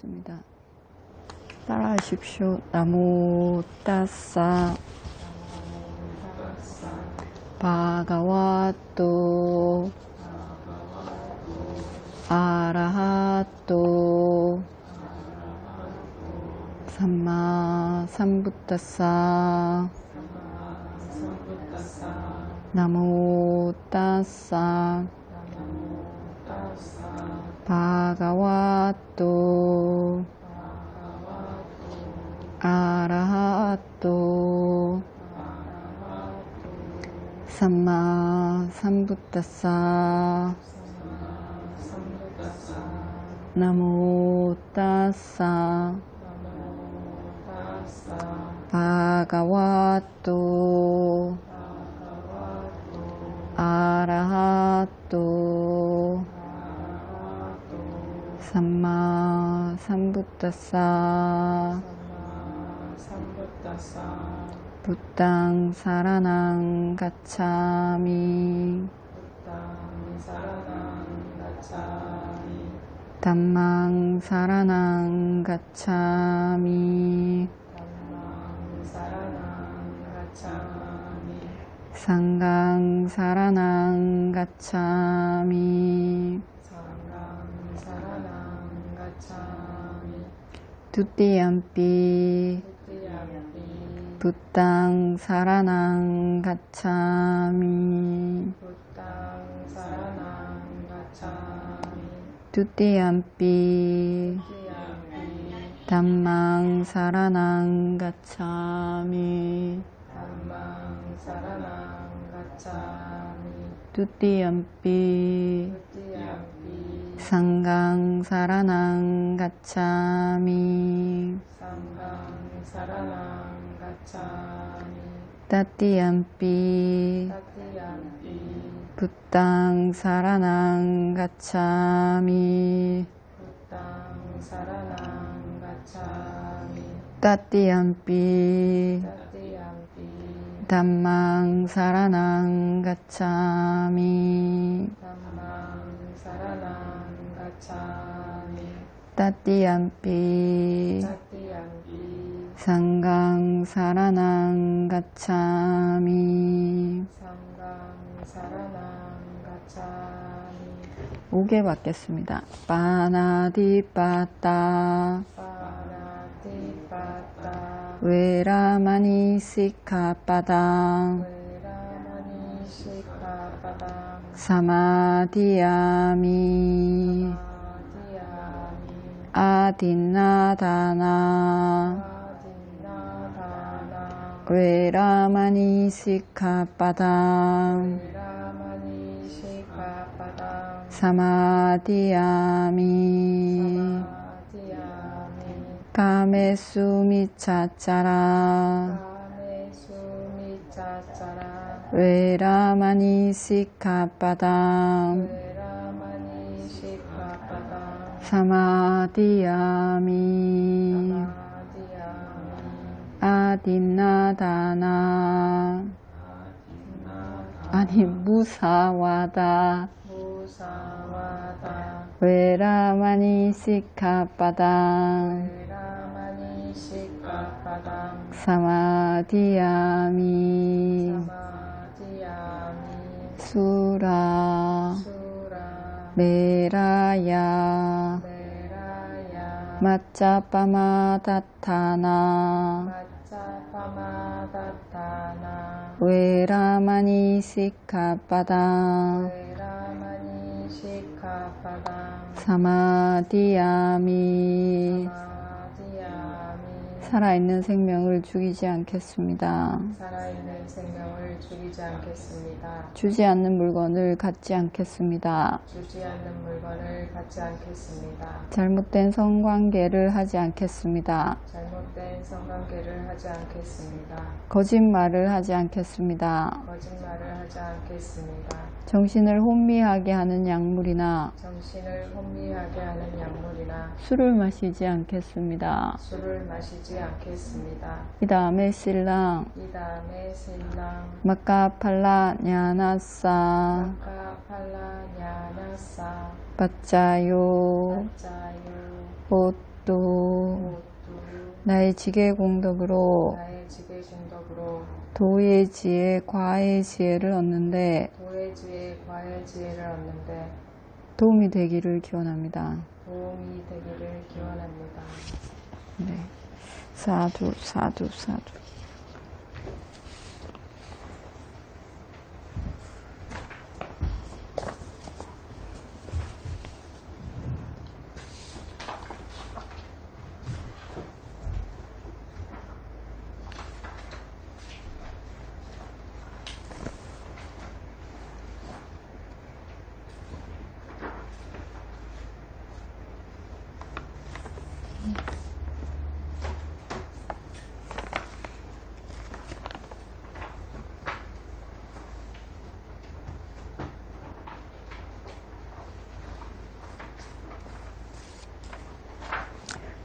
하겠습니다. 따라하십시오. 나모 따싸 바가와또 아라하또 삼마 삼부따싸 나모 따싸 바가와또 아라하또 삼마 삼부따싸 나모 따싸 바가와또 아라하또 삼마 삼부따싸 부땅 사라낭 가차미 담망 사라낭 가차미 상강 사라낭 가차미 두띠얌피 부땅 사라낭 가차미 두띠얌피 담망 사라낭 가차미 두띠얌피 상강 사라낭 가차미 따띠얌피 부땅 사라낭 가차미 따띠얌피 담망 사라낭 가차미 따띠얌피 상강 사라낭 가차미 5개 받겠습니다. 빠나디빠따 외라마니 시카빠당 사마디야미 아딘나다나 외라마니 시카빠당 사마디야미 카메수미차짜라 외라마니 시카빠당 사마디야미 아딘나다나 아니 무사와다 외라마니 시카빠당 사마디야미 수라 메라야 마짜빠마다타나 외라마니 시카빠당 사마디야미 살아있는 생명을 죽이지 않겠습니다. 주지 않는 물건을 갖지 않겠습니다. 잘못된 성관계를 하지 않겠습니다. 거짓말을 하지 않겠습니다. 정신을 혼미하게 하는 약물이나 술을 마시지 않겠습니다. 이 다음에 신랑 마카팔라 냐나사 빠짜요 무엇도 나의 지계공덕으로 나의 지계공덕으로 도의 지혜, 과의 지혜를 얻는데 도의 지혜, 과의 지혜를 얻는데 도움이 되기를 기원합니다. 도움이 되기를 기원합니다. 네. 사두, 사두, 사두.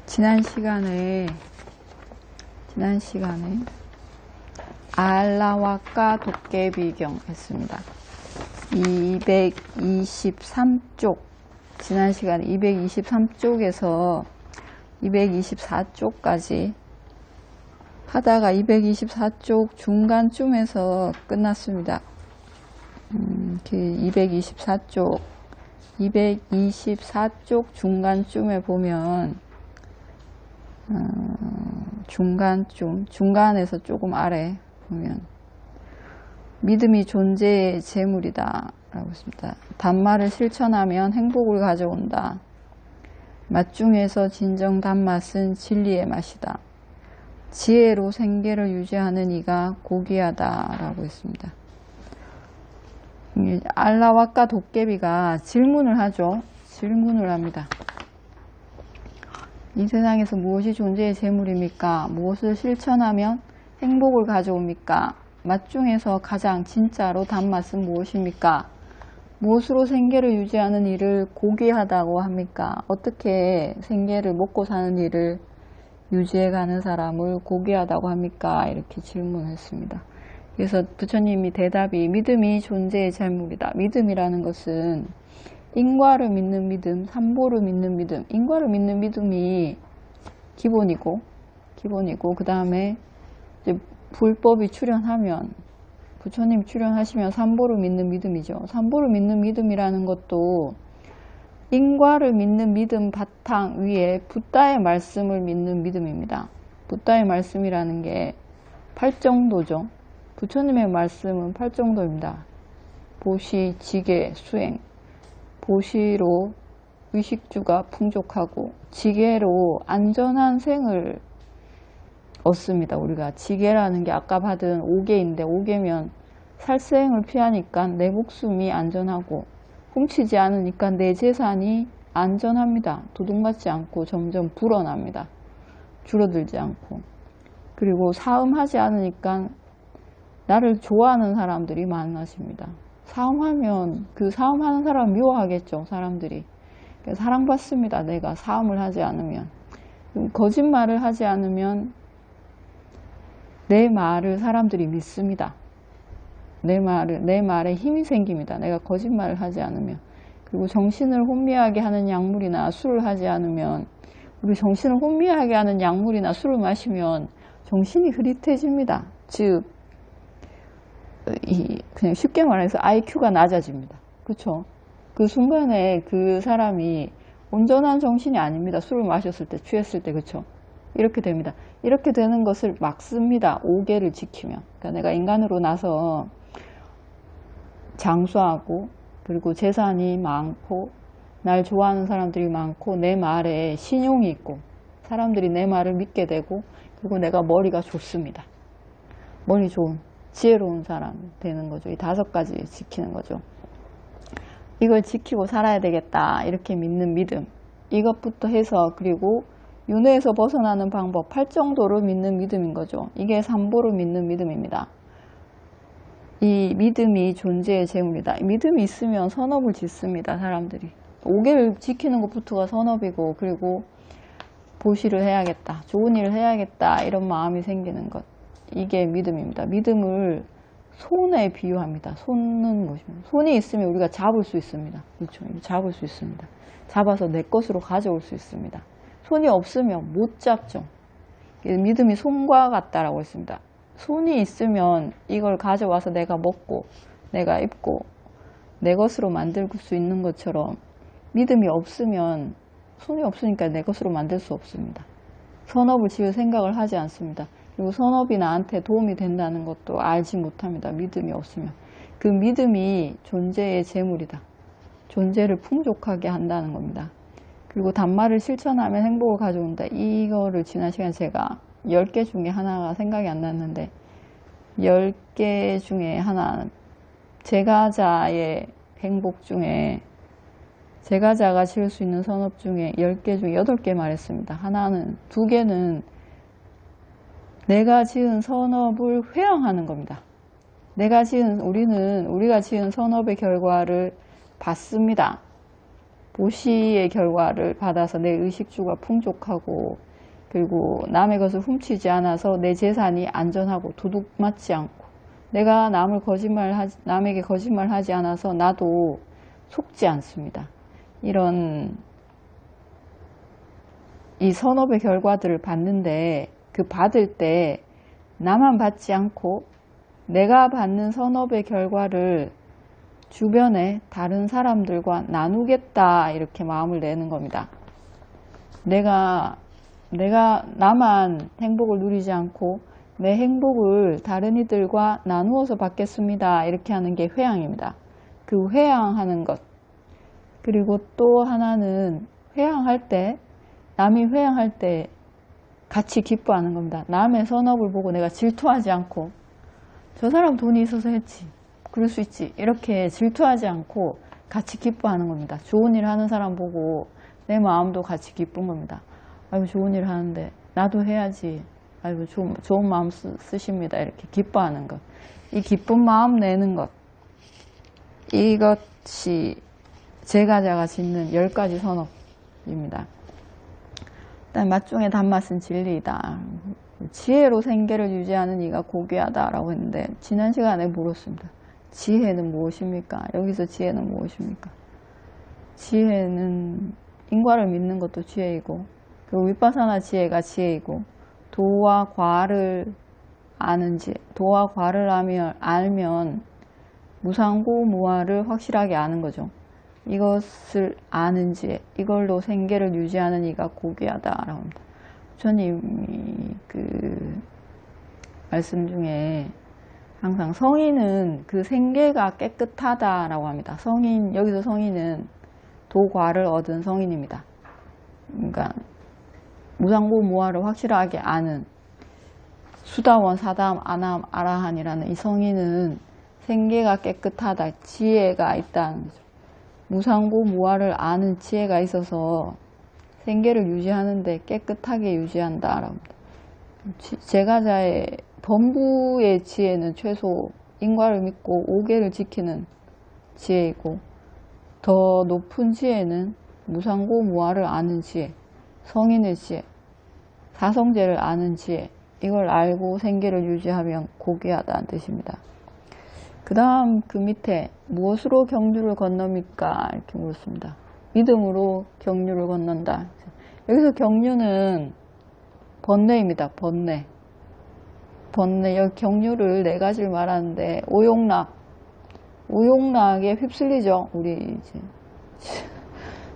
지난 시간에 알라와까 도깨비경 했습니다. 223쪽, 지난 시간에 223쪽에서 224쪽까지 하다가 224쪽 중간쯤에서 끝났습니다. 224쪽 중간쯤에 보면 중간에서 조금 아래 보면 믿음이 존재의 재물이다 라고 했습니다. 단말을 실천하면 행복을 가져온다. 맛 중에서 진정 단맛은 진리의 맛이다. 지혜로 생계를 유지하는 이가 고귀하다 라고 했습니다. 알라와까 도깨비가 질문을 하죠. 질문을 합니다. 이 세상에서 무엇이 존재의 재물입니까? 무엇을 실천하면 행복을 가져옵니까? 맛 중에서 가장 진짜로 단맛은 무엇입니까? 무엇으로 생계를 유지하는 일을 고귀하다고 합니까? 어떻게 생계를 먹고 사는 일을 유지해가는 사람을 고귀하다고 합니까? 이렇게 질문했습니다. 그래서 부처님이 대답이 믿음이 존재의 재물이다. 믿음이라는 것은 인과를 믿는 믿음, 삼보를 믿는 믿음, 인과를 믿는 믿음이 기본이고 그 다음에 불법이 출현하면, 부처님이 출현하시면 삼보를 믿는 믿음이죠. 삼보를 믿는 믿음이라는 것도 인과를 믿는 믿음 바탕 위에 붓다의 말씀을 믿는 믿음입니다. 붓다의 말씀이라는 게 팔정도죠. 부처님의 말씀은 팔정도입니다. 보시, 지계, 수행. 보시로 의식주가 풍족하고 지계로 안전한 생을 얻습니다. 우리가 지계라는 게 아까 받은 5계인데 5계면 살생을 피하니까 내 목숨이 안전하고 훔치지 않으니까 내 재산이 안전합니다. 도둑맞지 않고 점점 불어납니다. 줄어들지 않고. 그리고 사음하지 않으니까 나를 좋아하는 사람들이 많아집니다. 사음하면 그 사음하는 사람 미워하겠죠. 사람들이. 사랑받습니다. 내가 사음을 하지 않으면. 거짓말을 하지 않으면 내 말을 사람들이 믿습니다. 내 말에 힘이 생깁니다. 내가 거짓말을 하지 않으면. 그리고 정신을 혼미하게 하는 약물이나 술을 하지 않으면, 우리 정신을 혼미하게 하는 약물이나 술을 마시면 정신이 흐릿해집니다. 즉 그냥 쉽게 말해서 IQ가 낮아집니다. 그렇죠? 그 순간에 그 사람이 온전한 정신이 아닙니다. 술을 마셨을 때, 취했을 때, 그렇죠? 이렇게 됩니다. 이렇게 되는 것을 막습니다. 5계를 지키면. 그러니까 내가 인간으로 나서 장수하고, 그리고 재산이 많고, 날 좋아하는 사람들이 많고, 내 말에 신용이 있고, 사람들이 내 말을 믿게 되고, 그리고 내가 머리가 좋습니다. 머리 좋은, 지혜로운 사람 되는 거죠. 이 5가지 지키는 거죠. 이걸 지키고 살아야 되겠다. 이렇게 믿는 믿음. 이것부터 해서, 그리고 윤회에서 벗어나는 방법, 8정도를 믿는 믿음인 거죠. 이게 삼보를 믿는 믿음입니다. 이 믿음이 존재의 재물이다. 믿음이 있으면 선업을 짓습니다. 사람들이. 5계를 지키는 것부터가 선업이고, 그리고 보시를 해야겠다. 좋은 일을 해야겠다. 이런 마음이 생기는 것. 이게 믿음입니다. 믿음을 손에 비유합니다. 손은 뭐냐면, 손이 있으면 우리가 잡을 수 있습니다. 그렇죠? 잡을 수 있습니다. 잡아서 내 것으로 가져올 수 있습니다. 손이 없으면 못 잡죠. 믿음이 손과 같다라고 했습니다. 손이 있으면 이걸 가져와서 내가 먹고 내가 입고 내 것으로 만들 수 있는 것처럼 믿음이 없으면 손이 없으니까 내 것으로 만들 수 없습니다. 선업을 지을 생각을 하지 않습니다. 그리고 선업이 나한테 도움이 된다는 것도 알지 못합니다. 믿음이 없으면. 그 믿음이 존재의 재물이다. 존재를 풍족하게 한다는 겁니다. 그리고 단말을 실천하면 행복을 가져온다. 이거를 지난 시간에 제가 10개 중에 하나가 생각이 안 났는데 10개 중에 하나 제가자의 행복 중에 제가자가 지을 수 있는 선업 중에 10개 중에 8개 말했습니다. 하나는 2개는 내가 지은 선업을 회양하는 겁니다. 우리가 지은 선업의 결과를 받습니다. 보시의 결과를 받아서 내 의식주가 풍족하고 그리고 남의 것을 훔치지 않아서 내 재산이 안전하고 도둑 맞지 않고 내가 남에게 거짓말하지 않아서 나도 속지 않습니다. 이런 이 선업의 결과들을 받는데 그 받을 때 나만 받지 않고 내가 받는 선업의 결과를 주변에 다른 사람들과 나누겠다 이렇게 마음을 내는 겁니다. 나만 행복을 누리지 않고 내 행복을 다른 이들과 나누어서 받겠습니다. 이렇게 하는 게 회양입니다. 그 회양하는 것. 그리고 또 하나는 남이 회양할 때 같이 기뻐하는 겁니다. 남의 선업을 보고 내가 질투하지 않고 저 사람 돈이 있어서 했지. 그럴 수 있지. 이렇게 질투하지 않고 같이 기뻐하는 겁니다. 좋은 일 하는 사람 보고 내 마음도 같이 기쁜 겁니다. 아이고 좋은 일 하는데 나도 해야지. 아이고 좋은 마음 쓰십니다. 이렇게 기뻐하는 것. 이 기쁜 마음 내는 것. 이것이 제가자가 짓는 10가지 선업입니다. 일단 맛중에 단맛은 진리이다. 지혜로 생계를 유지하는 이가 고귀하다 라고 했는데 지난 시간에 물었습니다. 지혜는 무엇입니까? 여기서 지혜는 무엇입니까? 지혜는 인과를 믿는 것도 지혜이고 그리고 윗바사나 지혜가 지혜이고 도와 과를 아는 지혜. 도와 과를 알면 무상고무화를 확실하게 아는 거죠. 이것을 아는 지혜. 이걸로 생계를 유지하는 이가 고귀하다라고 합니다. 부처님이 그 말씀 중에 항상 성인은 그 생계가 깨끗하다라고 합니다. 여기서 성인은 도과를 얻은 성인입니다. 그러니까 무상고무화를 확실하게 아는 수다원, 사다함, 아나함, 아라한이라는 이 성인은 생계가 깨끗하다, 지혜가 있다는 거죠. 무상고무화를 아는 지혜가 있어서 생계를 유지하는데 깨끗하게 유지한다라고 합니다. 제가자의 범부의 지혜는 최소 인과를 믿고 오계를 지키는 지혜이고 더 높은 지혜는 무상고무화를 아는 지혜, 성인의 지혜, 사성제를 아는 지혜, 이걸 알고 생계를 유지하면 고귀하다는 뜻입니다. 그 다음 그 밑에 무엇으로 경류를 건넙니까? 이렇게 물었습니다. 믿음으로 경류를 건넌다. 여기서 경류는 번뇌입니다. 번뇌. 여기 경류를 4가지를 말하는데 오용락에 휩쓸리죠. 우리 이제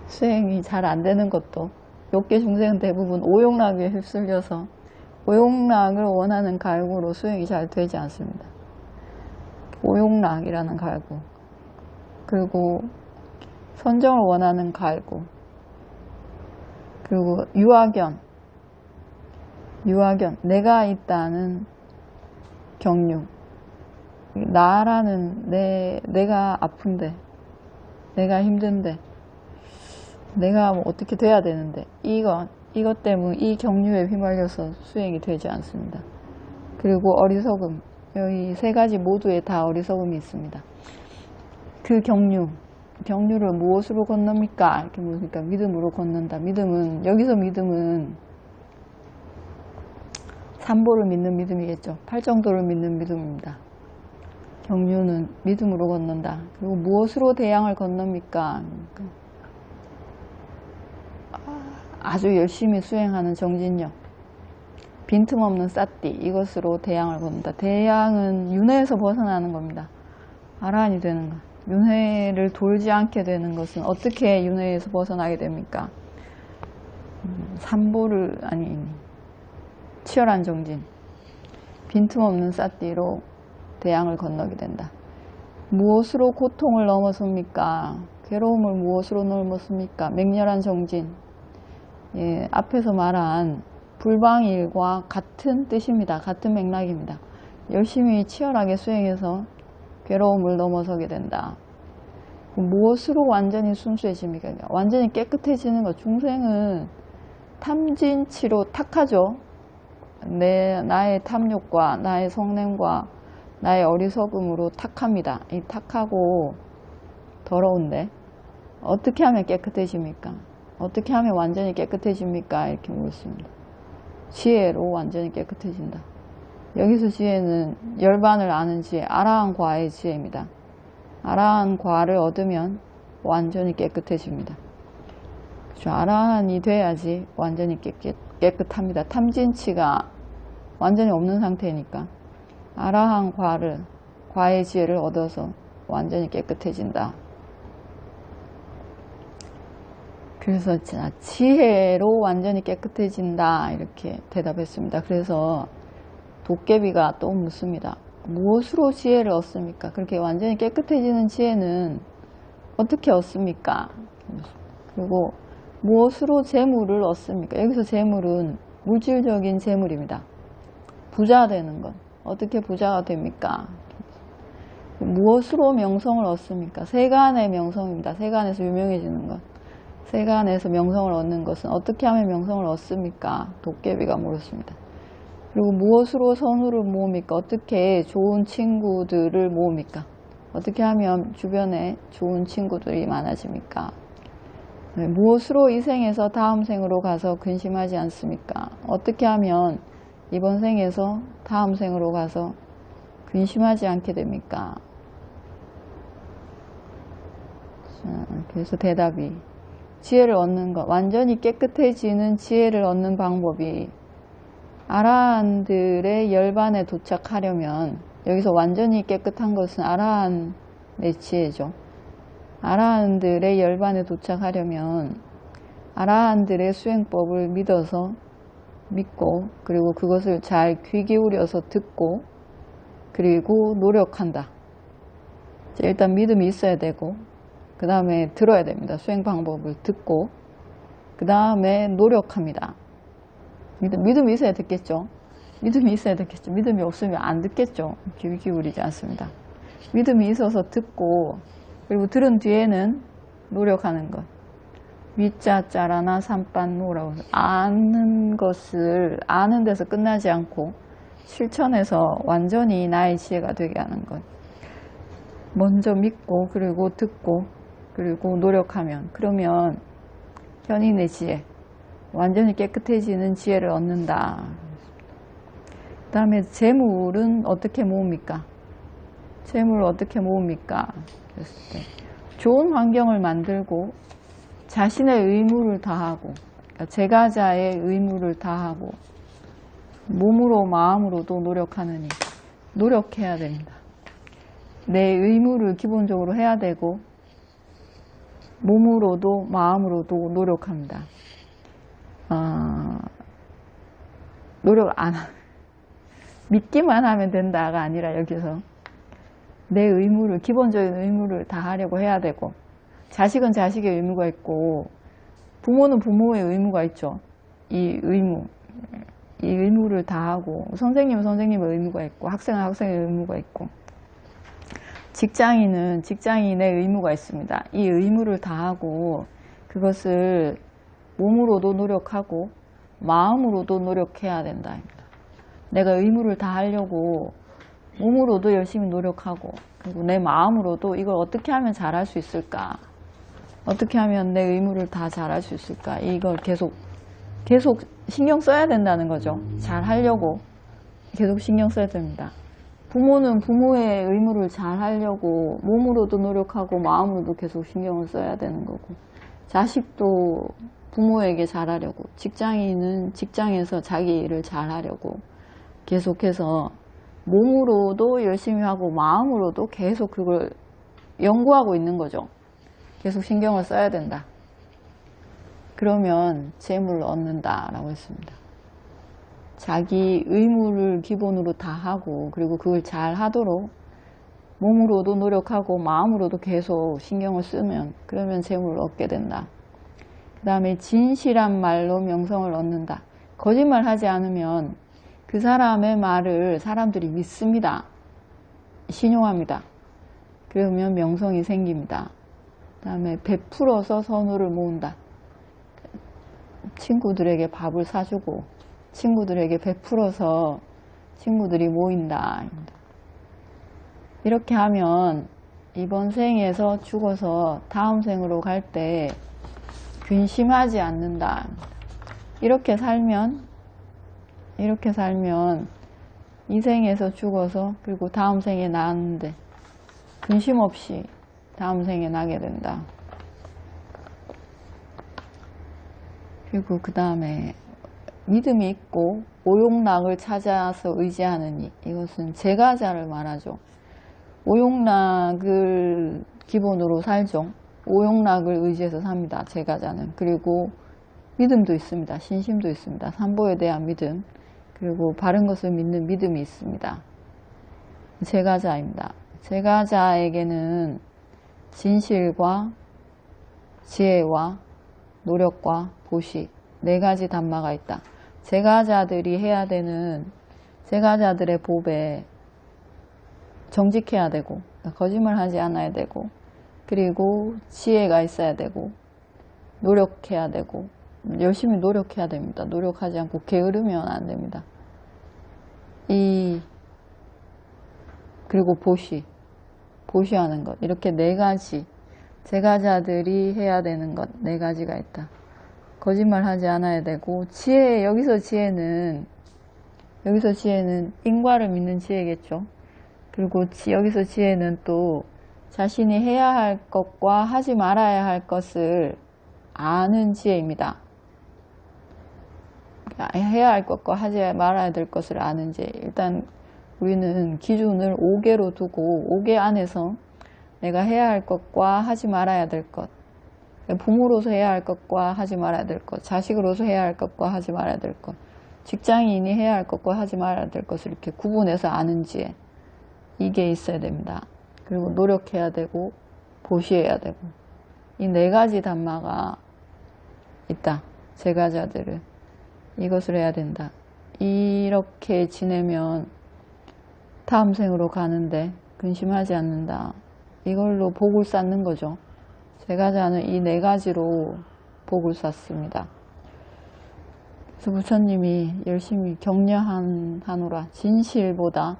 수행이 잘 안 되는 것도 욕계 중생은 대부분 오용락에 휩쓸려서 오용락을 원하는 갈구로 수행이 잘 되지 않습니다. 오용락이라는 갈구, 그리고 선정을 원하는 갈구, 그리고 유아견, 내가 있다는 경류, 나라는 내가 아픈데, 내가 힘든데, 내가 뭐 어떻게 돼야 되는데, 이것 때문에 이 경류에 휘말려서 수행이 되지 않습니다. 그리고 어리석음, 여기 3가지 모두에 다 어리석음이 있습니다. 그 경류를 무엇으로 건넙니까? 이렇게 물으니까 믿음으로 건넌다. 여기서 믿음은 삼보를 믿는 믿음이겠죠. 팔정도를 믿는 믿음입니다. 경류는 믿음으로 건넌다. 그리고 무엇으로 대양을 건넙니까? 아주 열심히 수행하는 정진력, 빈틈없는 삿띠, 이것으로 대양을 건다. 대양은 윤회에서 벗어나는 겁니다. 아라한이 되는 것. 윤회를 돌지 않게 되는 것은 어떻게 윤회에서 벗어나게 됩니까? 삼보를 아니 치열한 정진, 빈틈없는 삿띠로 대양을 건너게 된다. 무엇으로 고통을 넘어섭니까? 괴로움을 무엇으로 넘었습니까? 맹렬한 정진. 예, 앞에서 말한 불방일과 같은 뜻입니다. 같은 맥락입니다. 열심히 치열하게 수행해서 괴로움을 넘어서게 된다. 무엇으로 완전히 순수해집니까? 완전히 깨끗해지는 것. 중생은 탐진치로 탁하죠. 나의 탐욕과 나의 성냄과 나의 어리석음으로 탁합니다. 이 탁하고 더러운데 어떻게 하면 깨끗해집니까? 어떻게 하면 완전히 깨끗해집니까? 이렇게 묻습니다. 지혜로 완전히 깨끗해진다. 여기서 지혜는 열반을 아는 지혜, 아라한 과의 지혜입니다. 아라한 과를 얻으면 완전히 깨끗해집니다. 그렇죠? 아라한이 돼야지 완전히 깨끗합니다. 탐진치가 완전히 없는 상태니까 아라한 과의 지혜를 얻어서 완전히 깨끗해진다. 그래서 지혜로 완전히 깨끗해진다 이렇게 대답했습니다. 그래서 도깨비가 또 묻습니다. 무엇으로 지혜를 얻습니까? 그렇게 완전히 깨끗해지는 지혜는 어떻게 얻습니까? 그리고 무엇으로 재물을 얻습니까? 여기서 재물은 물질적인 재물입니다. 부자 되는 것. 어떻게 부자가 됩니까? 무엇으로 명성을 얻습니까? 세간의 명성입니다. 세간에서 유명해지는 것. 세간에서 명성을 얻는 것은 어떻게 하면 명성을 얻습니까? 도깨비가 물었습니다. 그리고 무엇으로 선후를 모읍니까? 어떻게 좋은 친구들을 모읍니까? 어떻게 하면 주변에 좋은 친구들이 많아집니까? 무엇으로 이 생에서 다음 생으로 가서 근심하지 않습니까? 어떻게 하면 이번 생에서 다음 생으로 가서 근심하지 않게 됩니까? 그래서 대답이 지혜를 얻는 것, 완전히 깨끗해지는 지혜를 얻는 방법이 아라한들의 열반에 도착하려면, 여기서 완전히 깨끗한 것은 아라한의 지혜죠. 아라한들의 열반에 도착하려면 아라한들의 수행법을 믿고 그리고 그것을 잘 귀 기울여서 듣고 그리고 노력한다. 일단 믿음이 있어야 되고 그 다음에 들어야 됩니다. 수행 방법을 듣고 그 다음에 노력합니다. 믿음이 있어야 듣겠죠. 믿음이 있어야 듣겠죠. 믿음이 없으면 안 듣겠죠. 귀 기울이지 않습니다. 믿음이 있어서 듣고 그리고 들은 뒤에는 노력하는 것. 위짜짜라나 삼빤노라고 아는 것을 아는 데서 끝나지 않고 실천해서 완전히 나의 지혜가 되게 하는 것. 먼저 믿고 그리고 듣고 그리고 노력하면 그러면 현인의 지혜, 완전히 깨끗해지는 지혜를 얻는다. 그 다음에 재물은 어떻게 모읍니까? 재물을 어떻게 모읍니까? 그랬을 때 좋은 환경을 만들고 자신의 의무를 다하고, 그러니까 제가자의 의무를 다하고 몸으로 마음으로도 노력하느니 노력해야 됩니다. 내 의무를 기본적으로 해야 되고 몸으로도 마음으로도 노력합니다. 노력 안 믿기만 하면 된다가 아니라 여기서 내 의무를, 기본적인 의무를 다하려고 해야 되고, 자식은 자식의 의무가 있고 부모는 부모의 의무가 있죠. 이 의무를 다하고, 선생님은 선생님의 의무가 있고, 학생은 학생의 의무가 있고, 직장인은 직장인의 의무가 있습니다. 이 의무를 다하고 그것을 몸으로도 노력하고 마음으로도 노력해야 된다. 내가 의무를 다하려고 몸으로도 열심히 노력하고 그리고 내 마음으로도 이걸 어떻게 하면 잘할 수 있을까? 어떻게 하면 내 의무를 다 잘할 수 있을까? 이걸 계속 신경 써야 된다는 거죠. 잘 하려고 계속 신경 써야 됩니다. 부모는 부모의 의무를 잘 하려고 몸으로도 노력하고 마음으로도 계속 신경을 써야 되는 거고, 자식도 부모에게 잘하려고, 직장인은 직장에서 자기 일을 잘하려고 계속해서 몸으로도 열심히 하고 마음으로도 계속 그걸 연구하고 있는 거죠. 계속 신경을 써야 된다. 그러면 재물을 얻는다라고 했습니다. 자기 의무를 기본으로 다 하고, 그리고 그걸 잘 하도록 몸으로도 노력하고 마음으로도 계속 신경을 쓰면, 그러면 재물을 얻게 된다. 그 다음에 진실한 말로 명성을 얻는다. 거짓말 하지 않으면 그 사람의 말을 사람들이 믿습니다. 신용합니다. 그러면 명성이 생깁니다. 그 다음에 베풀어서 선우를 모은다. 친구들에게 밥을 사주고 친구들에게 베풀어서 친구들이 모인다. 이렇게 하면 이번 생에서 죽어서 다음 생으로 갈 때 근심하지 않는다. 이렇게 살면 이 생에서 죽어서 그리고 다음 생에 나왔는데 근심 없이 다음 생에 나게 된다. 그리고 그 다음에 믿음이 있고 오용락을 찾아서 의지하느니, 이것은 제가자를 말하죠. 오용락을 기본으로 살죠. 오용락을 의지해서 삽니다. 제가자는. 그리고 믿음도 있습니다. 신심도 있습니다. 삼보에 대한 믿음, 그리고 바른 것을 믿는 믿음이 있습니다. 제가자입니다. 제가자에게는 진실과 지혜와 노력과 보시, 네 가지 단마가 있다. 제가자들이 해야 되는, 제가자들의 법에 정직해야 되고, 거짓말 하지 않아야 되고, 그리고 지혜가 있어야 되고, 노력해야 되고, 열심히 노력해야 됩니다. 노력하지 않고 게으르면 안 됩니다. 그리고 보시하는 것. 이렇게 네 가지, 제가자들이 해야 되는 것, 네 가지가 있다. 거짓말 하지 않아야 되고, 지혜, 여기서 지혜는 인과를 믿는 지혜겠죠. 그리고 여기서 지혜는 또 자신이 해야 할 것과 하지 말아야 할 것을 아는 지혜입니다. 해야 할 것과 하지 말아야 될 것을 아는 지혜. 일단 우리는 기준을 5개로 두고 5개 안에서 내가 해야 할 것과 하지 말아야 될 것, 부모로서 해야 할 것과 하지 말아야 될 것, 자식으로서 해야 할 것과 하지 말아야 될 것, 직장인이 해야 할 것과 하지 말아야 될 것을 이렇게 구분해서 아는 지혜, 이게 있어야 됩니다. 그리고 노력해야 되고 보시해야 되고, 이 네 가지 단마가 있다. 제가자들은 이것을 해야 된다. 이렇게 지내면 다음 생으로 가는데 근심하지 않는다. 이걸로 복을 쌓는 거죠. 제가자는 이 네 가지로 복을 쌓습니다. 그래서 부처님이 열심히 격려하노라. 진실보다,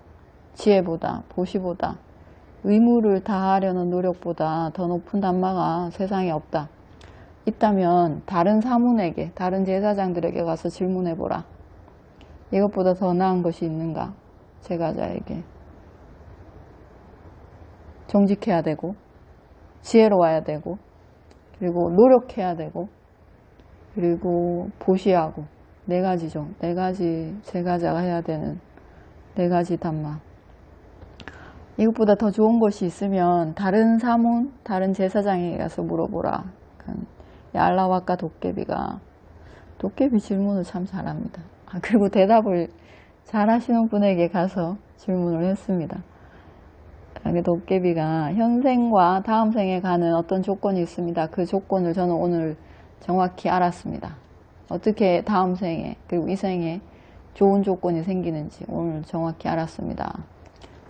지혜보다, 보시보다, 의무를 다하려는 노력보다 더 높은 단마가 세상에 없다. 있다면 다른 사문에게, 다른 제사장들에게 가서 질문해보라. 이것보다 더 나은 것이 있는가? 제가자에게 정직해야 되고, 지혜로워야 되고, 그리고 노력해야 되고, 그리고 보시하고, 네 가지죠. 네 가지 제가자가 해야 되는 네 가지 단마. 이것보다 더 좋은 것이 있으면 다른 사문, 다른 제사장에게 가서 물어보라. 알라와까 도깨비 질문을 참 잘합니다. 그리고 대답을 잘하시는 분에게 가서 질문을 했습니다. 도깨비가 현생과 다음 생에 가는 어떤 조건이 있습니다. 그 조건을 저는 오늘 정확히 알았습니다. 어떻게 다음 생에, 그리고 이 생에 좋은 조건이 생기는지 오늘 정확히 알았습니다.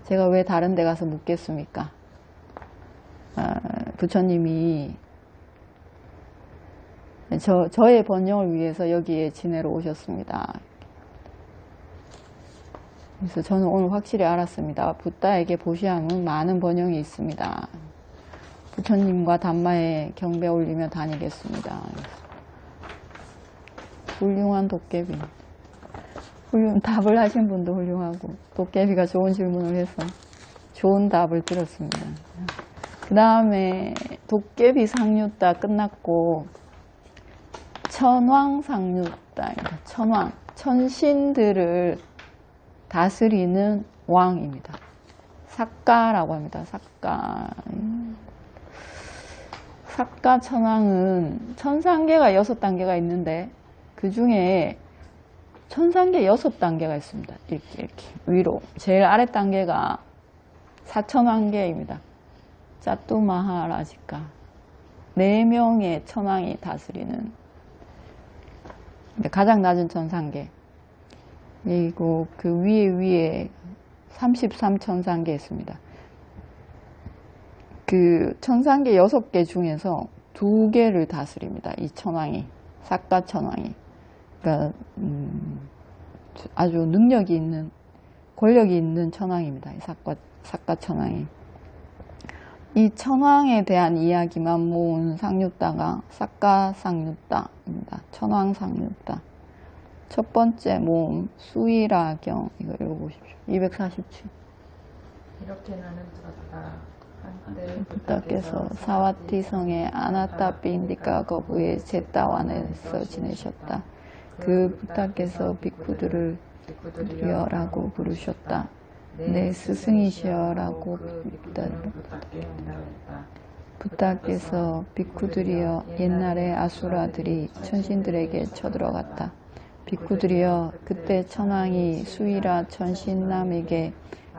제가 왜 다른 데 가서 묻겠습니까? 부처님이 저의 번영을 위해서 여기에 지내러 오셨습니다. 그래서 저는 오늘 확실히 알았습니다. 붓다에게 보시함은 많은 번영이 있습니다. 부처님과 담마에 경배 올리며 다니겠습니다. 훌륭한 도깨비. 답을 하신 분도 훌륭하고, 도깨비가 좋은 질문을 해서 좋은 답을 들었습니다. 그 다음에 도깨비 상류따 끝났고 천왕상류따입니다. 천왕, 천신들을 다스리는 왕입니다. 삭가라고 합니다. 삭가. 삭가 천왕은 천상계가 6단계가 있는데 그 중에 천상계 6단계가 있습니다. 이렇게 위로 제일 아래 단계가 사천왕계입니다. 짜뚜마하라지카 4명의 천왕이 다스리는 가장 낮은 천상계. 그리고 그 위에 33천상계 있습니다. 그 천상계 6개 중에서 2개를 다스립니다. 이 천왕이, 삭가 천왕이. 그러니까 아주 능력이 있는, 권력이 있는 천왕입니다. 이 삭가 천왕이. 이 천왕에 대한 이야기만 모은 상류따가 삭가 상류따입니다. 천왕 상류따. 첫 번째 모음 수이라경, 이거 읽어보십시오. 247. 이렇게 나는 들었다. 한때 부타께서 사와티 성의 아나타피인디카 거부의 제따완에서 지내셨다. 그 부타께서 비쿠들을 비쿠들이여라고 부르셨다. 내 스승이시여라고 부타께서 비쿠들이여 옛날에 아수라들이 천신들에게 쳐들어갔다. 비쿠들이여 그때 천왕이 수이라 천신남에게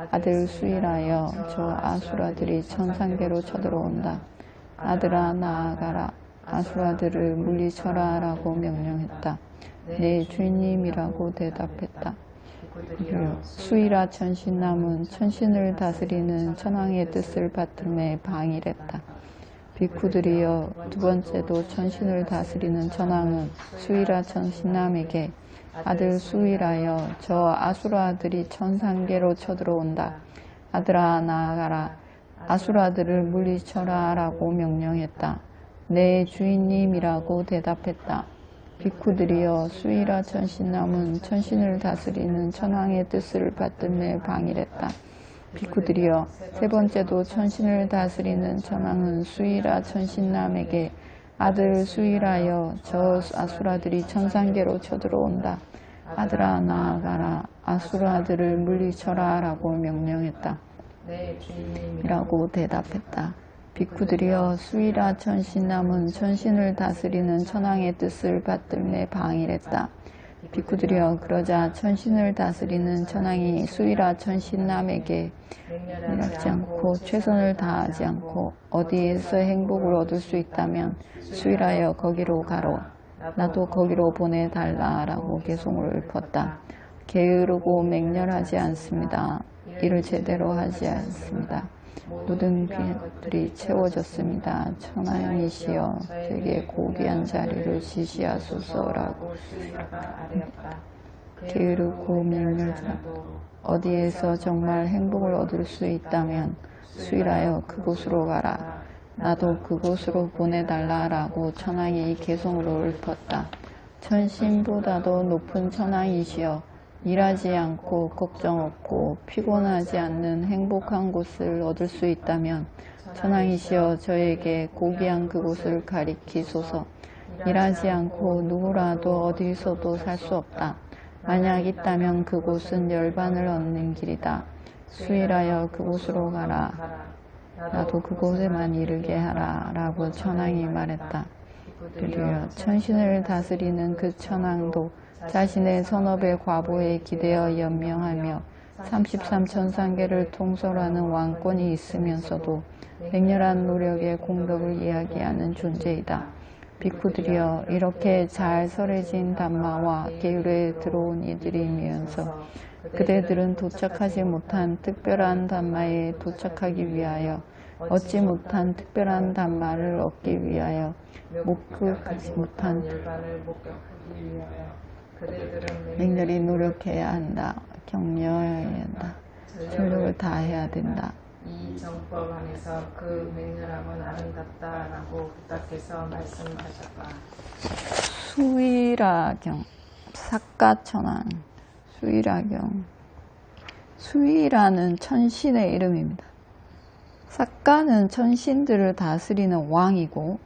아들 수이라여 저 아수라들이 천상계로 쳐들어온다. 아들아 나아가라. 아수라들을 물리쳐라 라고 명령했다. 내 주인님이라고 대답했다. 수이라 천신남은 천신을 다스리는 천왕의 뜻을 받들매 방일했다. 비쿠들이여 두 번째도 천신을 다스리는 천왕은 수이라 천신남에게 아들 수이라여 저 아수라들이 천상계로 쳐들어온다. 아들아 나아가라. 아수라들을 물리쳐라 라고 명령했다. 내 주인님이라고 대답했다. 비쿠들이여 수이라 천신남은 천신을 다스리는 천왕의 뜻을 받들매 방일했다. 비쿠들이여 세 번째도 천신을 다스리는 천왕은 수이라 천신남에게 아들 수이라여 저 아수라들이 천상계로 쳐들어온다. 아들아 나아가라. 아수라들을 물리쳐라 라고 명령했다. 라고 대답했다. 비쿠들이여 수이라 천신남은 천신을 다스리는 천왕의 뜻을 받들매 방일했다. 비쿠들이여 그러자 천신을 다스리는 천왕이 수이라 천신남에게 일하지 않고 최선을 다하지 않고 어디에서 행복을 얻을 수 있다면 수이라여 거기로 가로. 나도 거기로 보내달라 라고 개송을 읊었다. 게으르고 맹렬하지 않습니다. 일을 제대로 하지 않습니다. 모든 것들이 채워졌습니다. 천하연이시여 되게 고귀한 자리를 지시하소서라고. 게으르고 맹렬하지 어디에서 정말 행복을 얻을 수 있다면 수이라여 그곳으로 가라. 나도 그곳으로 보내달라라고 천왕이 개송으로 읊었다. 천신보다도 높은 천왕이시여 일하지 않고 걱정 없고 피곤하지 않는 행복한 곳을 얻을 수 있다면 천왕이시여 저에게 고귀한 그곳을 가리키소서. 일하지 않고 누구라도 어디서도 살 수 없다. 만약 있다면 그곳은 열반을 얻는 길이다. 수일하여 그곳으로 가라. 나도 그곳에만 이르게 하라 라고 천왕이 말했다. 드디어 천신을 다스리는 그 천왕도 자신의 선업의 과보에 기대어 연명하며 33천상계를 통솔하는 왕권이 있으면서도 맹렬한 노력의 공덕을 이야기하는 존재이다. 비쿠들이여 이렇게 잘 설해진 담마와 계율에 들어온 이들이면서 그대들은 도착하지 못한 특별한 담마에 도착하기 위하여 얻지 못한 특별한 담마를 얻기 위하여 목격하지 못한 맹렬히 노력해야 한다. 격려해야 한다. 전력을 다해야 된다. 이 정법 안에서 그 맹렬함은 아름답다라고 부탁해서 말씀하셨다. 수이라경, 삭가천왕, 수이라경. 수이라는 천신의 이름입니다. 삭가는 천신들을 다스리는 왕이고,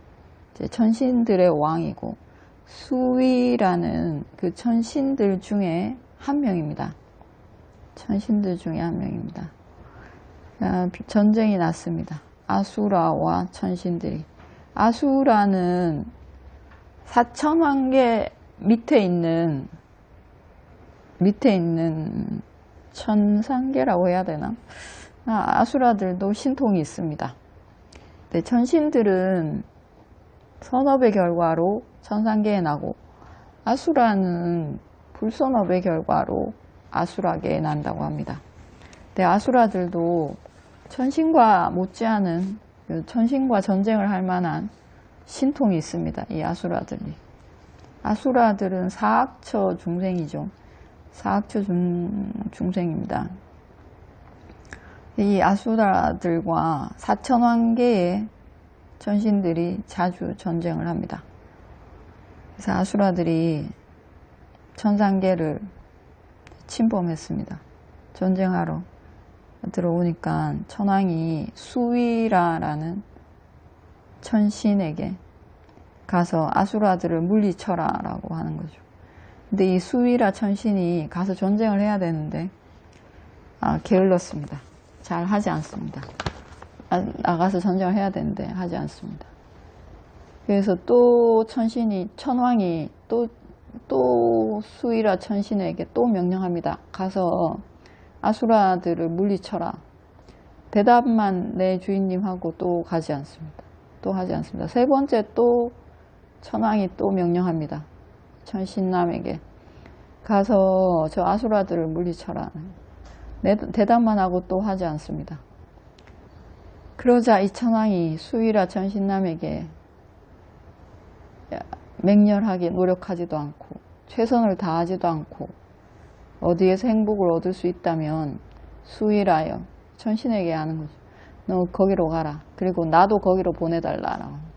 이제 천신들의 왕이고, 수위라는 그 천신들 중에 한 명입니다. 천신들 중에 한 명입니다. 전쟁이 났습니다. 아수라와 천신들이. 아수라는 사천왕계 밑에 있는 천상계라고 해야 되나? 아수라들도 신통이 있습니다. 네, 천신들은 선업의 결과로 천상계에 나고, 아수라는 불선업의 결과로 아수라계에 난다고 합니다. 네, 아수라들도 천신과 못지않은, 천신과 전쟁을 할 만한 신통이 있습니다. 이 아수라들이. 아수라들은 사악처 중생이죠. 사악처 중생입니다. 이 아수라들과 사천왕계의 천신들이 자주 전쟁을 합니다. 그래서 아수라들이 천상계를 침범했습니다. 전쟁하러 들어오니까 천왕이 수위라라는 천신에게 가서 아수라들을 물리쳐라 라고 하는 거죠. 근데 이 수위라 천신이 가서 전쟁을 해야 되는데 게을렀습니다. 잘 하지 않습니다. 나가서 전쟁을 해야 되는데 하지 않습니다. 그래서 또 천왕이 또 수위라 천신에게 또 명령합니다. 가서 아수라들을 물리쳐라. 대답만 내 주인님하고 또 가지 않습니다. 또 하지 않습니다. 세 번째 또 천왕이 또 명령합니다. 천신남에게 가서 저 아수라들을 물리쳐라. 대답만 하고 또 하지 않습니다. 그러자 이 천왕이 수위라 천신남에게 맹렬하게 노력하지도 않고 최선을 다하지도 않고 어디에서 행복을 얻을 수 있다면 수위라여 천신에게 하는 거죠. 너 거기로 가라. 그리고 나도 거기로 보내달라라고 합니다.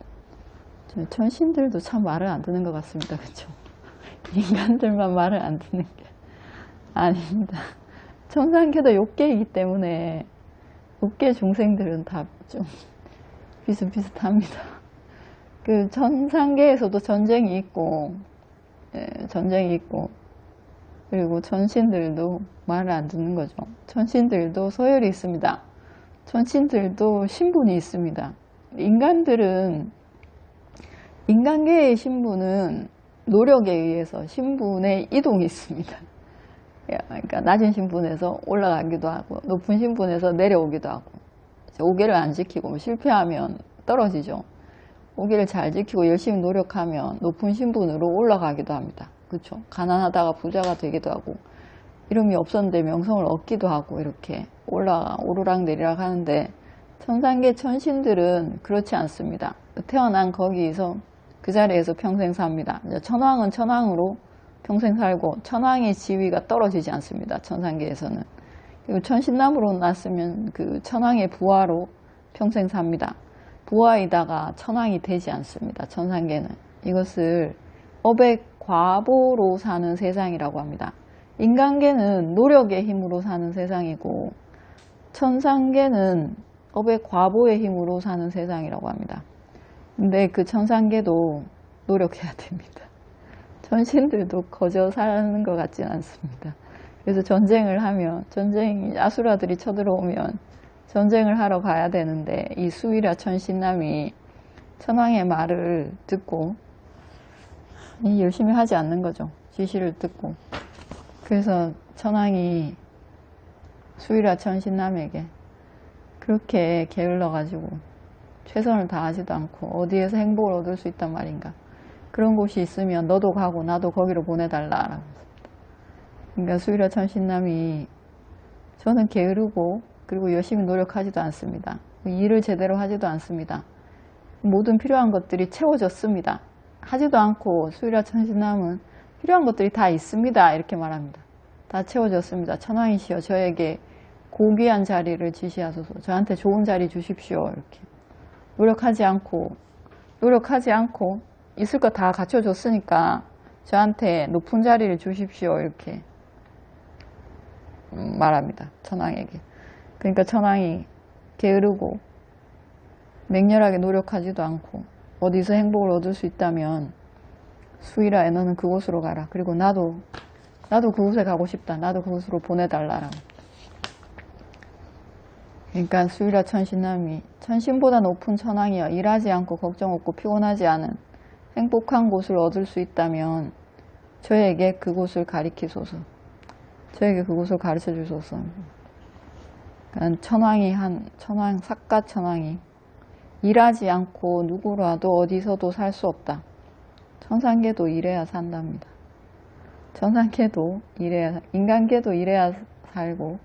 천신들도 참 말을 안 듣는 것 같습니다. 그렇죠? 인간들만 말을 안 듣는 게 아닙니다. 천상계도 욕계이기 때문에 욕계 중생들은 다 좀 비슷비슷합니다. 그 천상계에서도 전쟁이 있고, 그리고 천신들도 말을 안 듣는 거죠. 천신들도 서열이 있습니다. 천신들도 신분이 있습니다. 인간계의 신분은 노력에 의해서 신분의 이동이 있습니다. 그러니까 낮은 신분에서 올라가기도 하고 높은 신분에서 내려오기도 하고, 오계를 안 지키고 실패하면 떨어지죠. 오계를 잘 지키고 열심히 노력하면 높은 신분으로 올라가기도 합니다. 그렇죠? 가난하다가 부자가 되기도 하고, 이름이 없었는데 명성을 얻기도 하고, 이렇게 오르락 내리락 하는데, 천상계 천신들은 그렇지 않습니다. 태어난 거기서 그 자리에서 평생 삽니다. 천왕은 천왕으로 평생 살고, 천왕의 지위가 떨어지지 않습니다. 천상계에서는. 그리고 천신남으로 났으면 그 천왕의 부하로 평생 삽니다. 부하이다가 천왕이 되지 않습니다. 천상계는. 이것을 업의 과보로 사는 세상이라고 합니다. 인간계는 노력의 힘으로 사는 세상이고, 천상계는 업의 과보의 힘으로 사는 세상이라고 합니다. 근데 그 천상계도 노력해야 됩니다. 천신들도 거저 사는 것 같지는 않습니다. 그래서 전쟁을 하면, 아수라들이 쳐들어오면 전쟁을 하러 가야 되는데, 이 수위라 천신남이 천왕의 말을 듣고 열심히 하지 않는 거죠. 지시를 듣고. 그래서 천왕이 수위라 천신남에게 그렇게 게을러가지고 최선을 다하지도 않고 어디에서 행복을 얻을 수 있단 말인가. 그런 곳이 있으면 너도 가고 나도 거기로 보내달라라고. 그러니까 수위라 천신남이 저는 게으르고 그리고 열심히 노력하지도 않습니다. 일을 제대로 하지도 않습니다. 모든 필요한 것들이 채워졌습니다. 하지도 않고 수위라 천신남은 필요한 것들이 다 있습니다. 이렇게 말합니다. 다 채워졌습니다. 천왕이시여 저에게 고귀한 자리를 지시하소서. 저한테 좋은 자리 주십시오. 이렇게 노력하지 않고 있을 거 다 갖춰줬으니까 저한테 높은 자리를 주십시오. 이렇게 말합니다. 천왕에게. 그러니까 천왕이 게으르고 맹렬하게 노력하지도 않고 어디서 행복을 얻을 수 있다면 수일아야 너는 그곳으로 가라. 그리고 나도 그곳에 가고 싶다. 나도 그곳으로 보내달라라고. 그러니까 수일아 천신남이 천신보다 높은 천왕이여 일하지 않고 걱정 없고 피곤하지 않은 행복한 곳을 얻을 수 있다면 저에게 그곳을 가리키소서. 저에게 그곳을 가르쳐 주소서. 그러니까 천왕 삿갓 천왕이 일하지 않고 누구라도 어디서도 살 수 없다. 천상계도 일해야 산답니다. 천상계도 일해야, 인간계도 일해야 살고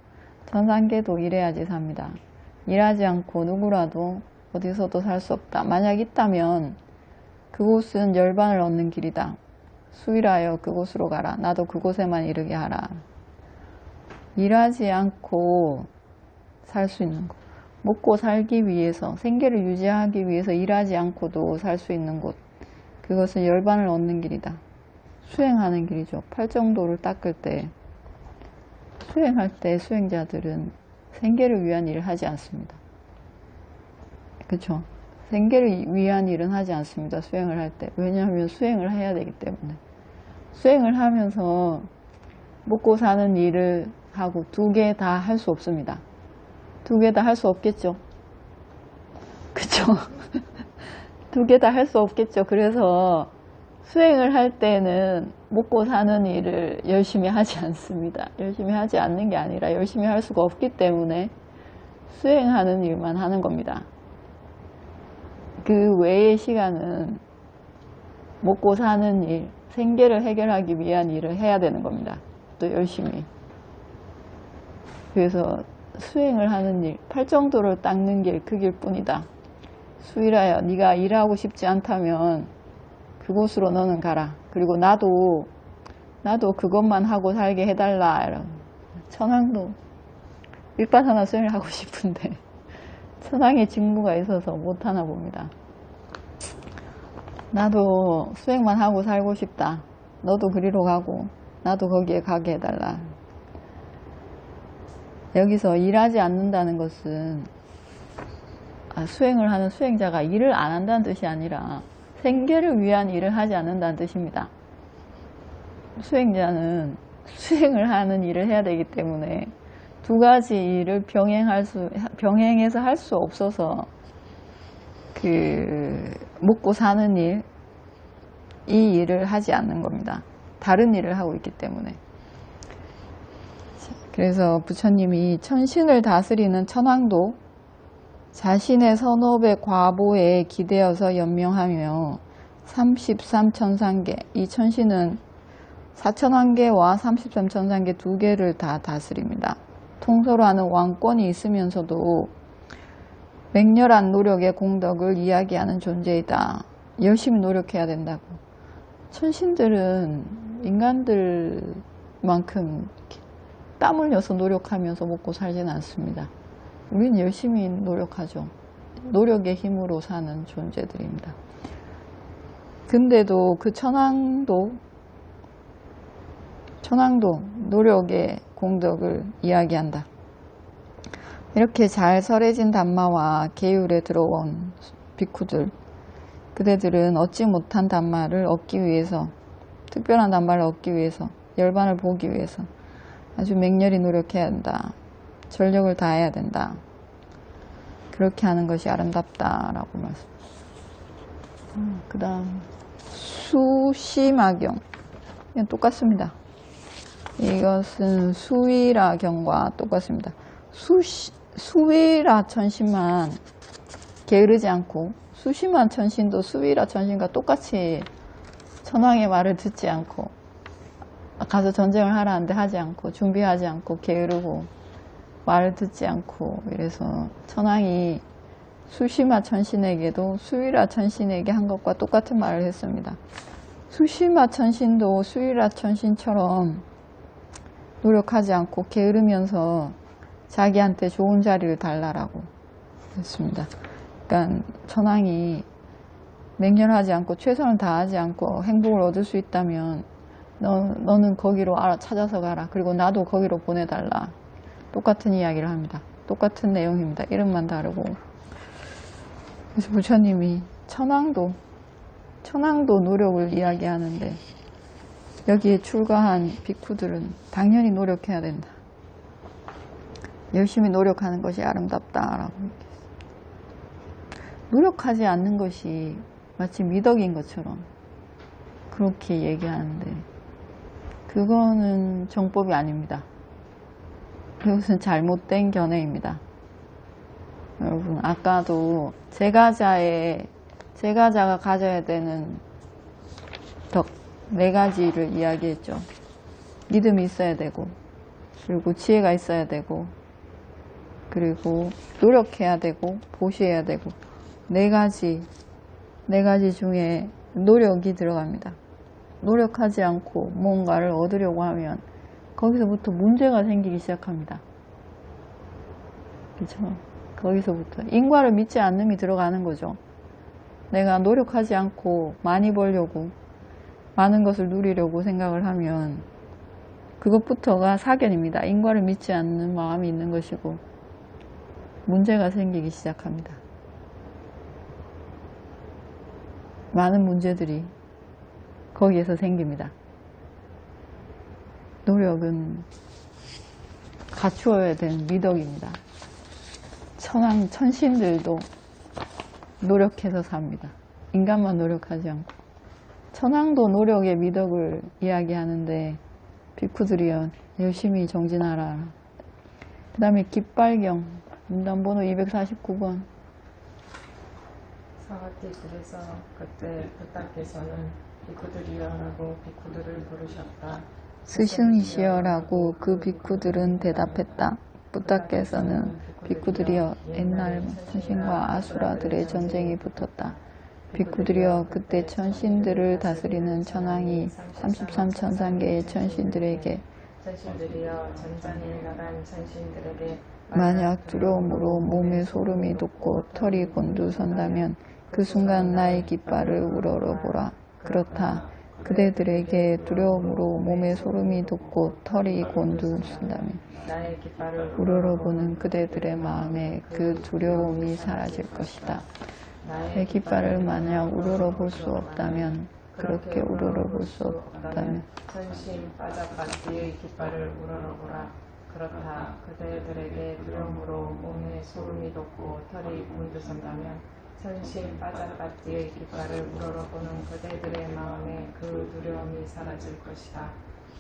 천상계도 일해야지 삽니다. 일하지 않고 누구라도 어디서도 살 수 없다. 만약 있다면 그곳은 열반을 얻는 길이다. 수일하여 그곳으로 가라. 나도 그곳에만 이르게 하라. 일하지 않고 살 수 있는 곳. 먹고 살기 위해서, 생계를 유지하기 위해서 일하지 않고도 살 수 있는 곳. 그것은 열반을 얻는 길이다. 수행하는 길이죠. 팔정도를 닦을 때, 수행할 때 수행자들은 생계를 위한 일을 하지 않습니다. 그렇죠? 생계를 위한 일은 하지 않습니다. 수행을 할 때. 왜냐하면 수행을 해야 되기 때문에. 수행을 하면서 먹고 사는 일을 하고 두 개 다 할 수 없습니다. 두 개 다 할 수 없겠죠. 그쵸? 두 개 다 할 수 없겠죠. 그래서 수행을 할 때는 먹고 사는 일을 열심히 하지 않습니다. 열심히 하지 않는 게 아니라 열심히 할 수가 없기 때문에 수행하는 일만 하는 겁니다. 그 외의 시간은 먹고 사는 일, 생계를 해결하기 위한 일을 해야 되는 겁니다. 또 열심히. 그래서 수행을 하는 일, 팔정도를 닦는 길, 그 길뿐이다. 수일하여 네가 일하고 싶지 않다면 그곳으로 너는 가라. 그리고 나도 그것만 하고 살게 해달라. 천왕도 일바사나 수행을 하고 싶은데 천왕의 직무가 있어서 못하나 봅니다. 나도 수행만 하고 살고 싶다. 너도 그리로 가고 나도 거기에 가게 해달라. 여기서 일하지 않는다는 것은 수행을 하는 수행자가 일을 안 한다는 뜻이 아니라 생계를 위한 일을 하지 않는다는 뜻입니다. 수행자는 수행을 하는 일을 해야 되기 때문에 두 가지 일을 병행해서 할 수 없어서 먹고 사는 일, 이 일을 하지 않는 겁니다. 다른 일을 하고 있기 때문에. 그래서 부처님이 천신을 다스리는 천왕도 자신의 선업의 과보에 기대어서 연명하며 33천상계, 이 천신은 4천왕계와 33천상계 두 개를 다 다스립니다. 통솔 하는 왕권이 있으면서도 맹렬한 노력의 공덕을 이야기하는 존재이다. 열심히 노력해야 된다고. 천신들은 인간들만큼 땀 흘려서 노력하면서 먹고 살지는 않습니다. 우리는 열심히 노력하죠. 노력의 힘으로 사는 존재들입니다. 근데도 그 천왕도 노력의 공덕을 이야기한다. 이렇게 잘 설해진 담마와 계율에 들어온 비쿠들, 그대들은 얻지 못한 담마를 얻기 위해서, 특별한 담마를 얻기 위해서, 열반을 보기 위해서 아주 맹렬히 노력해야 한다. 전력을 다해야 된다. 그렇게 하는 것이 아름답다라고 말씀. 그 다음 수시마경, 이건 똑같습니다. 이것은 수위라경과 똑같습니다. 수위라 천신만 게으르지 않고, 수심한 천신도 수위라 천신과 똑같이 천왕의 말을 듣지 않고, 가서 전쟁을 하라는데 하지 않고, 준비하지 않고, 게으르고 말을 듣지 않고, 이래서 천왕이 수시마 천신에게도 수위라 천신에게 한 것과 똑같은 말을 했습니다. 수시마 천신도 수위라 천신처럼 노력하지 않고 게으르면서 자기한테 좋은 자리를 달라라고 했습니다. 그러니까 천왕이 맹렬하지 않고 최선을 다하지 않고 행복을 얻을 수 있다면 너는 거기로 찾아서 가라. 그리고 나도 거기로 보내달라. 똑같은 이야기를 합니다. 똑같은 내용입니다. 이름만 다르고. 그래서 부처님이 천왕도 노력을 이야기하는데 여기에 출가한 비쿠들은 당연히 노력해야 된다. 열심히 노력하는 것이 아름답다라고 얘기했어요. 노력하지 않는 것이 마치 미덕인 것처럼 그렇게 얘기하는데 그거는 정법이 아닙니다. 그것은 잘못된 견해입니다. 여러분, 아까도 제가자가 가져야 되는 덕 4가지를 이야기했죠. 믿음이 있어야 되고, 그리고 지혜가 있어야 되고, 그리고 노력해야 되고, 보시해야 되고, 4가지 중에 노력이 들어갑니다. 노력하지 않고 뭔가를 얻으려고 하면 거기서부터 문제가 생기기 시작합니다. 그렇죠? 거기서부터 인과를 믿지 않음이 들어가는 거죠. 내가 노력하지 않고 많이 벌려고 많은 것을 누리려고 생각을 하면 그것부터가 사견입니다. 인과를 믿지 않는 마음이 있는 것이고 문제가 생기기 시작합니다. 많은 문제들이 거기에서 생깁니다. 노력은 갖추어야 되는 미덕입니다. 천신들도 노력해서 삽니다. 인간만 노력하지 않고. 천왕도 노력의 미덕을 이야기하는데 비쿠들이여 열심히 정진하라. 그 다음에 깃발경 문단번호 249번. 사와티들에서 그때 부타께서는 비쿠들이여라고 비쿠들을 부르셨다. 스승이시여라고 그 비쿠들은 대답했다. 부타께서는 비쿠들이여 옛날 천신과 아수라들의 전쟁이 붙었다. 비쿠들이여 그때 천신들을 다스리는 천왕이 33천상계의 천신들에게 천신들이여 전장에 나간 천신들에게 만약 두려움으로 몸에 소름이 돋고 털이 곤두선다면 그 순간 나의 깃발을 우러러보라. 그렇다. 그대들에게 두려움으로 몸에 소름이 돋고 털이 곤두선다면 나의 깃발을 우러러보는 그대들의 마음에 그 두려움이 사라질 것이다. 내 깃발을 만약 우러러볼 수 없다면 그렇게 우러러볼 수 없다면 천신 빠자빠지의 깃발을 우러러보라. 그렇다. 그대들에게 두려움으로 몸에 소름이 돋고 털이 곤두선다면 천신 빠자빠지의 깃발을 우러러보는 그대들의 마음에 그 두려움이 사라질 것이다.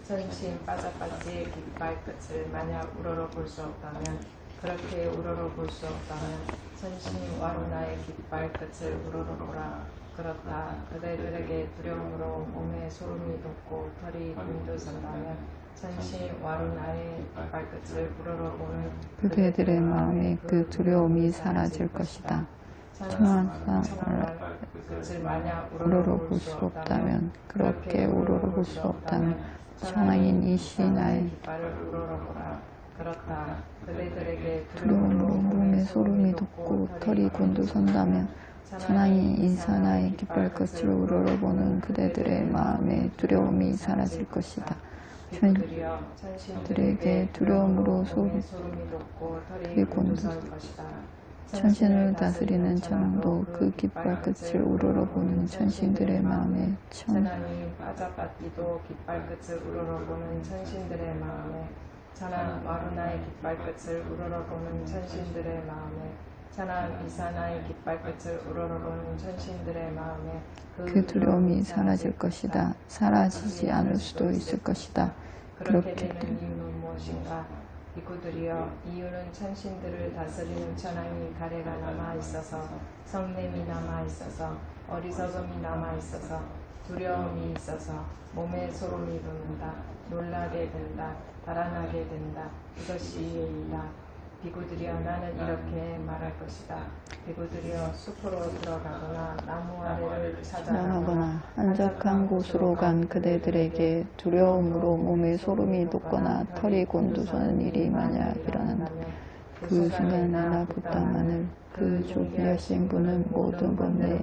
천신 빠자빠지의 깃발 끝을 만약 우러러볼 수 없다면 그렇게 우러러볼 수 없다면 천신 와루나의 깃발 끝을 우러러보라. 그렇다. 그대들에게 두려움으로 몸에 소름이 돋고 털이 곤두선다면 천신 와루나의 깃발 끝을 우러러보는 그대들의 마음에 그 두려움이 사라질 것이다. 천왕사 끝을 만약 우러러볼 수 없다면 그렇게 우러러볼 수 없다면 천왕인 이시나의 깃발을 우러러보라. 그렇다. 그대들에게 두려움으로 몸에 소름이 돋고 털이 곤두선다면 천왕인 인사나의 깃발 끝을 우러러보는 그대들의 마음에 두려움이 사라질 것이다. 천신들에게 두려움으로 소름이 돋고 털이 곤두선 것이다. 천신을 다스리는 천왕도 그 깃발 끝을 우러러보는 천신들의 마음에 천왕이 빠자빠띠도 깃발 끝을 우러러보는 천신들의 마음에 천왕 와루나의 깃발 끝을 우러러보는 천신들의 마음에 천왕 이사나의 깃발 끝을 우러러보는 천신들의 마음에 그 두려움이 사라질 것이다. 사라지지 않을 수도 있을 것이다. 그렇게 되는 이유는 무엇인가? 비구들이여 이유는 천신들을 다스리는 천왕이 가래가 남아있어서 성냄이 남아있어서 어리석음이 남아있어서 두려움이 있어서 몸에 소름이 돋는다. 놀라게 된다. 달아나게 된다. 이것이 이해이다. 비구들이여 나는 이렇게 말할 것이다. 비구들이여 숲으로 들어가거나 나무 아래를 찾아가거나 한적한 곳으로 간 그대들에게 두려움으로 몸에 소름이 돋거나 털이 곤두서는 일이 만약 일어난다. 그 순간 나나 부타만을 그 존귀하신 분은 모든 번뇌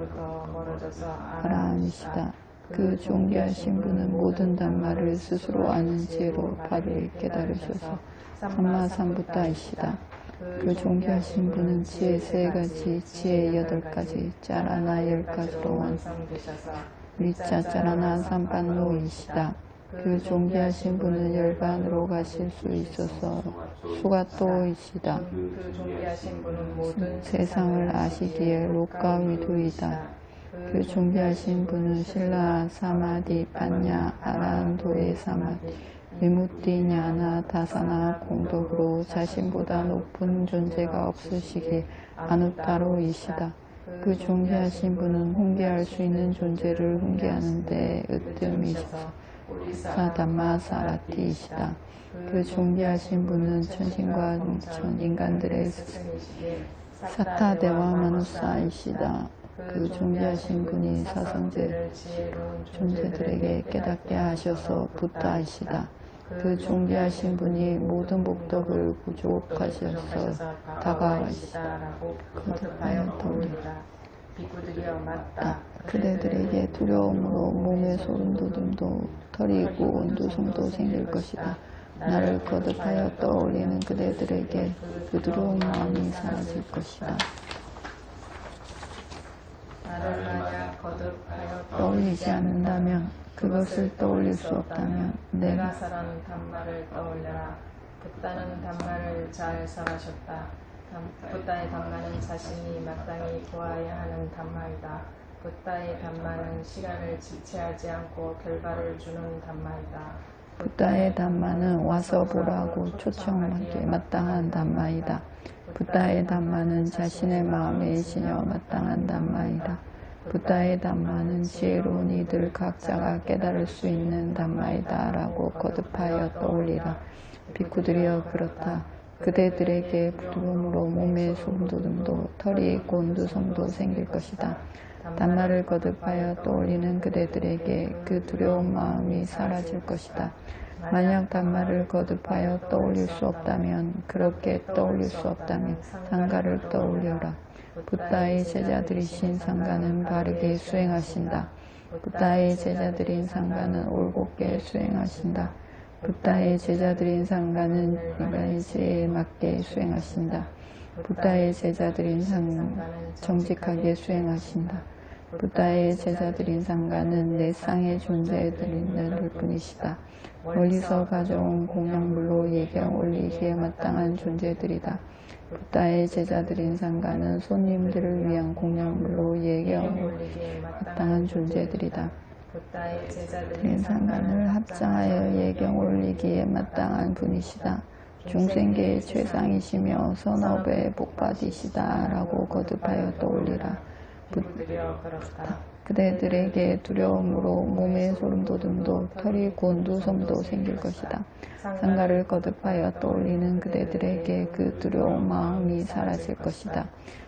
아라함이시다. 그 존귀하신 분은 모든 단말을 스스로 아는 지혜로 바르게 깨달으셔서 삼마삼부타이시다. 그 존귀하신 분은 지혜 3가지, 지혜 8가지, 짜라나 10가지로 완성되셔서 리짜 짜라나 삼반노이시다. 그 존귀하신 분은 열반으로 가실 수 있어서 수가 또이시다. 그 존귀하신 분은 모든 세상을 아시기에 로가위두이다. 그 존귀하신 분은 신라 사마디 판냐 아란도의 사마디 위무띠냐나 다사나 공덕으로 자신보다 높은 존재가 없으시기에 아누타로이시다. 그 존귀하신 분은 훈계할 수 있는 존재를 훈계하는 데 으뜸이셔서 사담마 사라티이시다. 그 존귀하신 분은 천신과 전 인간들의 스승이시기에 사타대와 마누사이시다. 그 존귀하신 분이 사성제 존재들에게 깨닫게 하셔서 부타이시다. 그 존귀하신 분이 모든 복덕을 부족하셔서 다가와시다라고 거듭하였더니라. 비구들이여 맞다. 그대들에게 두려움으로 몸의 소름 돋음도 털이고 온두성도 생길 것이다. 나를 거듭하여 떠올리는 그대들에게 그 두려운 마음이 사라질 것이다. 나를 만약 거듭하여 떠올리지 않는다면, 그것을 떠올릴 수 없다면 내가 설한 단말을 떠올려라. 붓다는 단말을 잘 설하셨다. 붓다의 단말은 자신이 마땅히 보아야 하는 단말이다. 붓다의 단말은 시간을 지체하지 않고 결과를 주는 단말이다. 붓다의 담마는 와서 보라고 초청하기에 마땅한 담마이다. 붓다의 담마는 자신의 마음에 신여 마땅한 담마이다. 붓다의 담마는 지혜로운 이들 각자가 깨달을 수 있는 담마이다 라고 거듭하여 떠올리라. 비쿠들이여 그렇다. 그대들에게 두려움으로 몸에 소름돋음도 털이 곤두섬도 생길 것이다. 담마를 거듭하여 떠올리는 그대들에게 그 두려운 마음이 사라질 것이다. 만약 담마를 거듭하여 떠올릴 수 없다면, 그렇게 떠올릴 수 없다면 상가를 떠올려라. 붓다의 제자들이신 상가는 바르게 수행하신다. 붓다의 제자들인 상가는 올곧게 수행하신다. 붓다의 제자들인 상가는 인간의 지혜에 맞게 수행하신다. 붓다의 제자들인 상가는 정직하게 수행하신다. 붓다의 제자들인 상가는 내 쌍의 존재들일 뿐이시다. 멀리서 가져온 공양물로 예경 올리기에 마땅한 존재들이다. 붓다의 제자들인 상가는 손님들을 위한 공양물로 예경 올리기에 마땅한 존재들이다. 붓다의 제자들인 상간을 합장하여 예경 올리기에 마땅한 분이시다. 중생계의 최상이시며 선업의 복받이시다 라고 거듭하여 떠올리라. 그대들에게 두려움으로 몸의 소름돋음도 털이 곤두섬도 생길 것이다. 상가를 거듭하여 떠올리는 그대들에게 그 두려운 마음이 사라질 것이다.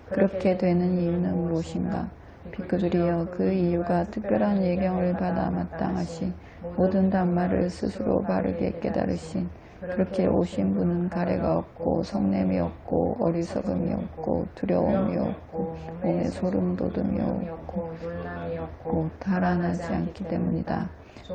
그렇게 되는 이유는 무엇인가? 비구들이여 그 이유가 특별한 예경을 받아 마땅하신 모든 단말을 스스로 바르게 깨달으신 그렇게 오신 분은 가래가 없고 성냄이 없고 어리석음이 없고 두려움이 없고 몸에 소름돋음이 없고 논란이 없고 달아나지 않기 때문이다.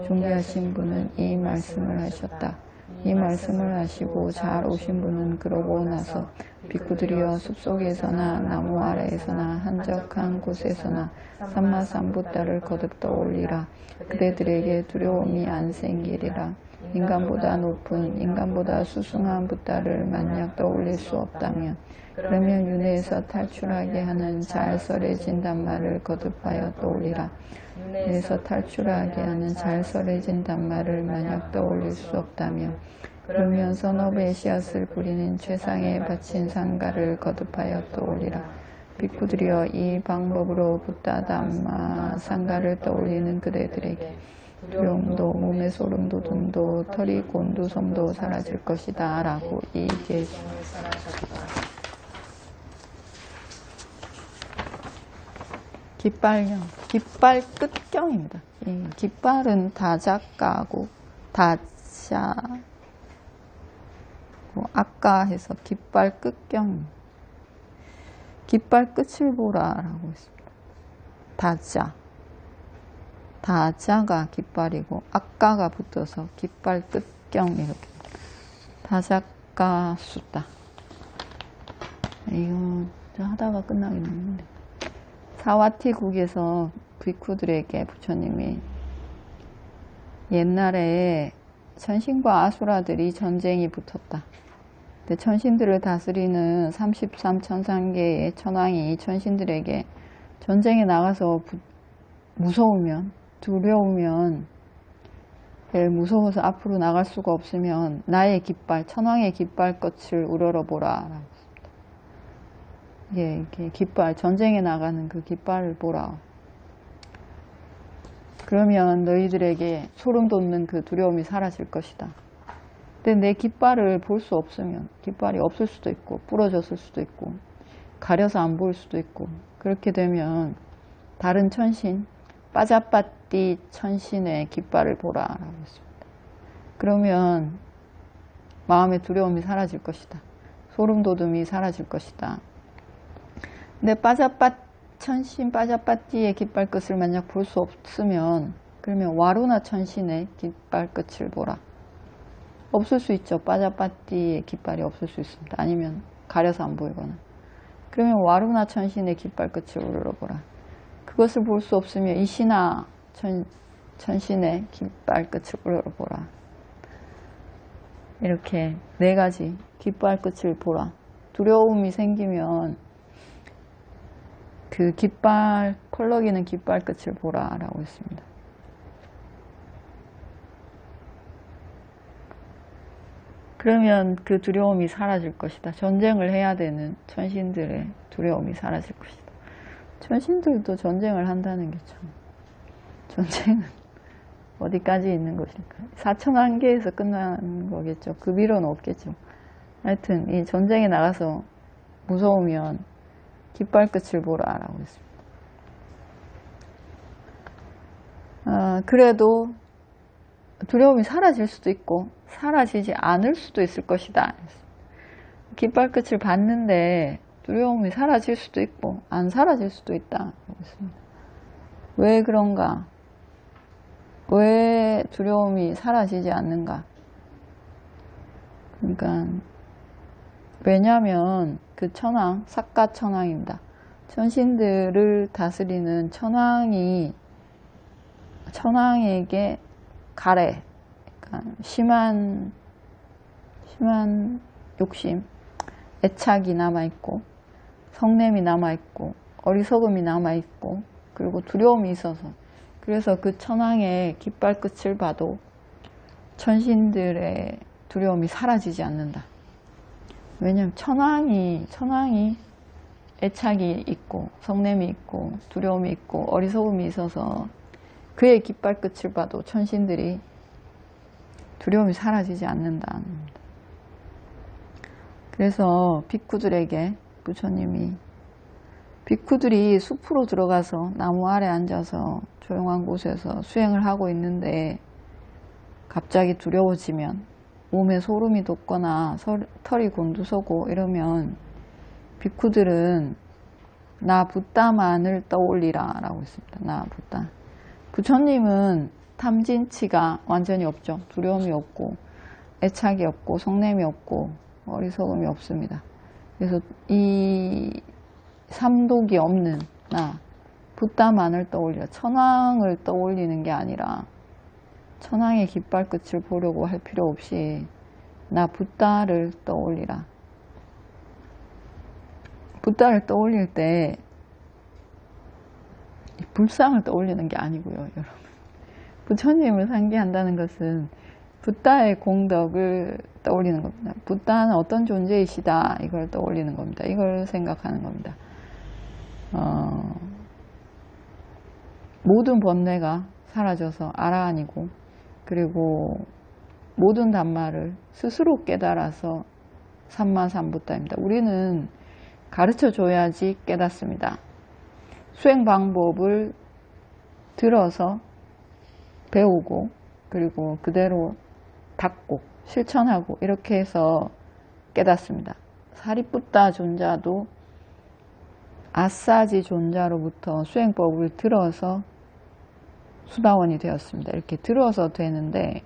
존귀하신 분은 이 말씀을 하셨다. 이 말씀을 하시고 잘 오신 분은 그러고 나서 비구들이여 숲속에서나 나무 아래에서나 한적한 곳에서나 삼마삼부다를 거듭 떠올리라. 그대들에게 두려움이 안 생기리라. 인간보다 높은, 인간보다 수승한 부다를 만약 떠올릴 수 없다면, 그러면 윤회에서 탈출하게 하는 잘 설해진 단말을 거듭하여 떠올리라. 윤회에서 탈출하게 하는 잘 설해진 단말을 만약 떠올릴 수 없다면, 그러면 선업의 씨앗을 뿌리는 최상에 바친 상가를 거듭하여 떠올리라. 비구들이여 이 방법으로 부다 담마 상가를 떠올리는 그대들에게 두려움도 몸의 소름돋음도 털이 곤두섬도 사라질 것이다 라고 얘기했습니다. 깃발령, 깃발 끝경입니다. 깃발은 다자가고 다자 아까 해서 깃발 끝경입니다. 깃발 끝을 보라 라고 했습니다. 다자가 깃발이고 아까가 붙어서 깃발 끝경 이렇게 다자가 수다. 이거 하다가 끝나겠는데. 사와티국에서 비쿠들에게 부처님이 옛날에 천신과 아수라들이 전쟁이 붙었다. 근데 천신들을 다스리는 33천상계의 천왕이 천신들에게 전쟁에 나가서 무서우면, 두려우면, 무서워서 앞으로 나갈 수가 없으면 나의 깃발, 천왕의 깃발 끝을 우러러보라. 이게 깃발, 전쟁에 나가는 그 깃발을 보라. 그러면 너희들에게 소름 돋는 그 두려움이 사라질 것이다. 근데 내 깃발을 볼 수 없으면, 깃발이 없을 수도 있고 부러졌을 수도 있고 가려서 안 보일 수도 있고, 그렇게 되면 다른 천신, 빠자빠띠 천신의 깃발을 보라 라고 했습니다. 그러면 마음의 두려움이 사라질 것이다. 소름 돋음이 사라질 것이다. 근데 천신 빠자빠띠의 깃발 끝을 만약 볼 수 없으면, 그러면 와루나 천신의 깃발 끝을 보라. 없을 수 있죠. 빠자빠띠의 깃발이 없을 수 있습니다. 아니면 가려서 안 보이거나. 그러면 와루나 천신의 깃발 끝을 우러러보라. 그것을 볼 수 없으면 이시나 천신의 깃발 끝을 우러러보라. 이렇게 네 가지 깃발 끝을 보라. 두려움이 생기면 그 깃발, 펄럭이는 깃발 끝을 보라 라고 했습니다. 그러면 그 두려움이 사라질 것이다. 전쟁을 해야 되는 천신들의 두려움이 사라질 것이다. 천신들도 전쟁을 한다는 게 참, 전쟁은 어디까지 있는 것일까? 4천왕계에서 끝나는 거겠죠. 그 위로는 없겠죠. 하여튼 이 전쟁에 나가서 무서우면 깃발 끝을 보라 라고 했습니다. 그래도 두려움이 사라질 수도 있고 사라지지 않을 수도 있을 것이다. 깃발 끝을 봤는데 두려움이 사라질 수도 있고 안 사라질 수도 있다. 왜 그런가? 왜 두려움이 사라지지 않는가? 그러니까 왜냐하면 그 천왕, 삭가천왕입니다. 천신들을 다스리는 천왕에게 가래, 그러니까 심한 욕심, 애착이 남아있고 성냄이 남아있고 어리석음이 남아있고 그리고 두려움이 있어서, 그래서 그 천왕의 깃발 끝을 봐도 천신들의 두려움이 사라지지 않는다. 왜냐하면 천왕이 애착이 있고 성냄이 있고 두려움이 있고 어리석음이 있어서 그의 깃발 끝을 봐도 천신들이 두려움이 사라지지 않는다. 그래서 빅쿠들에게 부처님이, 빅쿠들이 숲으로 들어가서 나무 아래 앉아서 조용한 곳에서 수행을 하고 있는데 갑자기 두려워지면, 몸에 소름이 돋거나 털이 곤두서고 이러면 빅쿠들은 나 붓다만을 떠올리라 라고 했습니다. 나 붓다. 부처님은 탐진치가 완전히 없죠. 두려움이 없고 애착이 없고 성냄이 없고 어리석음이 없습니다. 그래서 이 삼독이 없는 나 붓다만을 떠올리라. 천왕을 떠올리는 게 아니라 천왕의 깃발 끝을 보려고 할 필요 없이 나 붓다를 떠올리라. 붓다를 떠올릴 때 불상을 떠올리는 게 아니고요, 여러분. 부처님을 상기한다는 것은 붓다의 공덕을 떠올리는 겁니다. 붓다는 어떤 존재이시다, 이걸 떠올리는 겁니다. 이걸 생각하는 겁니다. 모든 번뇌가 사라져서 아라한이고, 그리고 모든 단마를 스스로 깨달아서 삼마삼부타입니다. 우리는 가르쳐 줘야지 깨닫습니다. 수행 방법을 들어서 배우고 그리고 그대로 닦고 실천하고 이렇게 해서 깨닫습니다. 사리푸타 존자도 아사지 존자로부터 수행법을 들어서 수다원이 되었습니다. 이렇게 들어서 되는데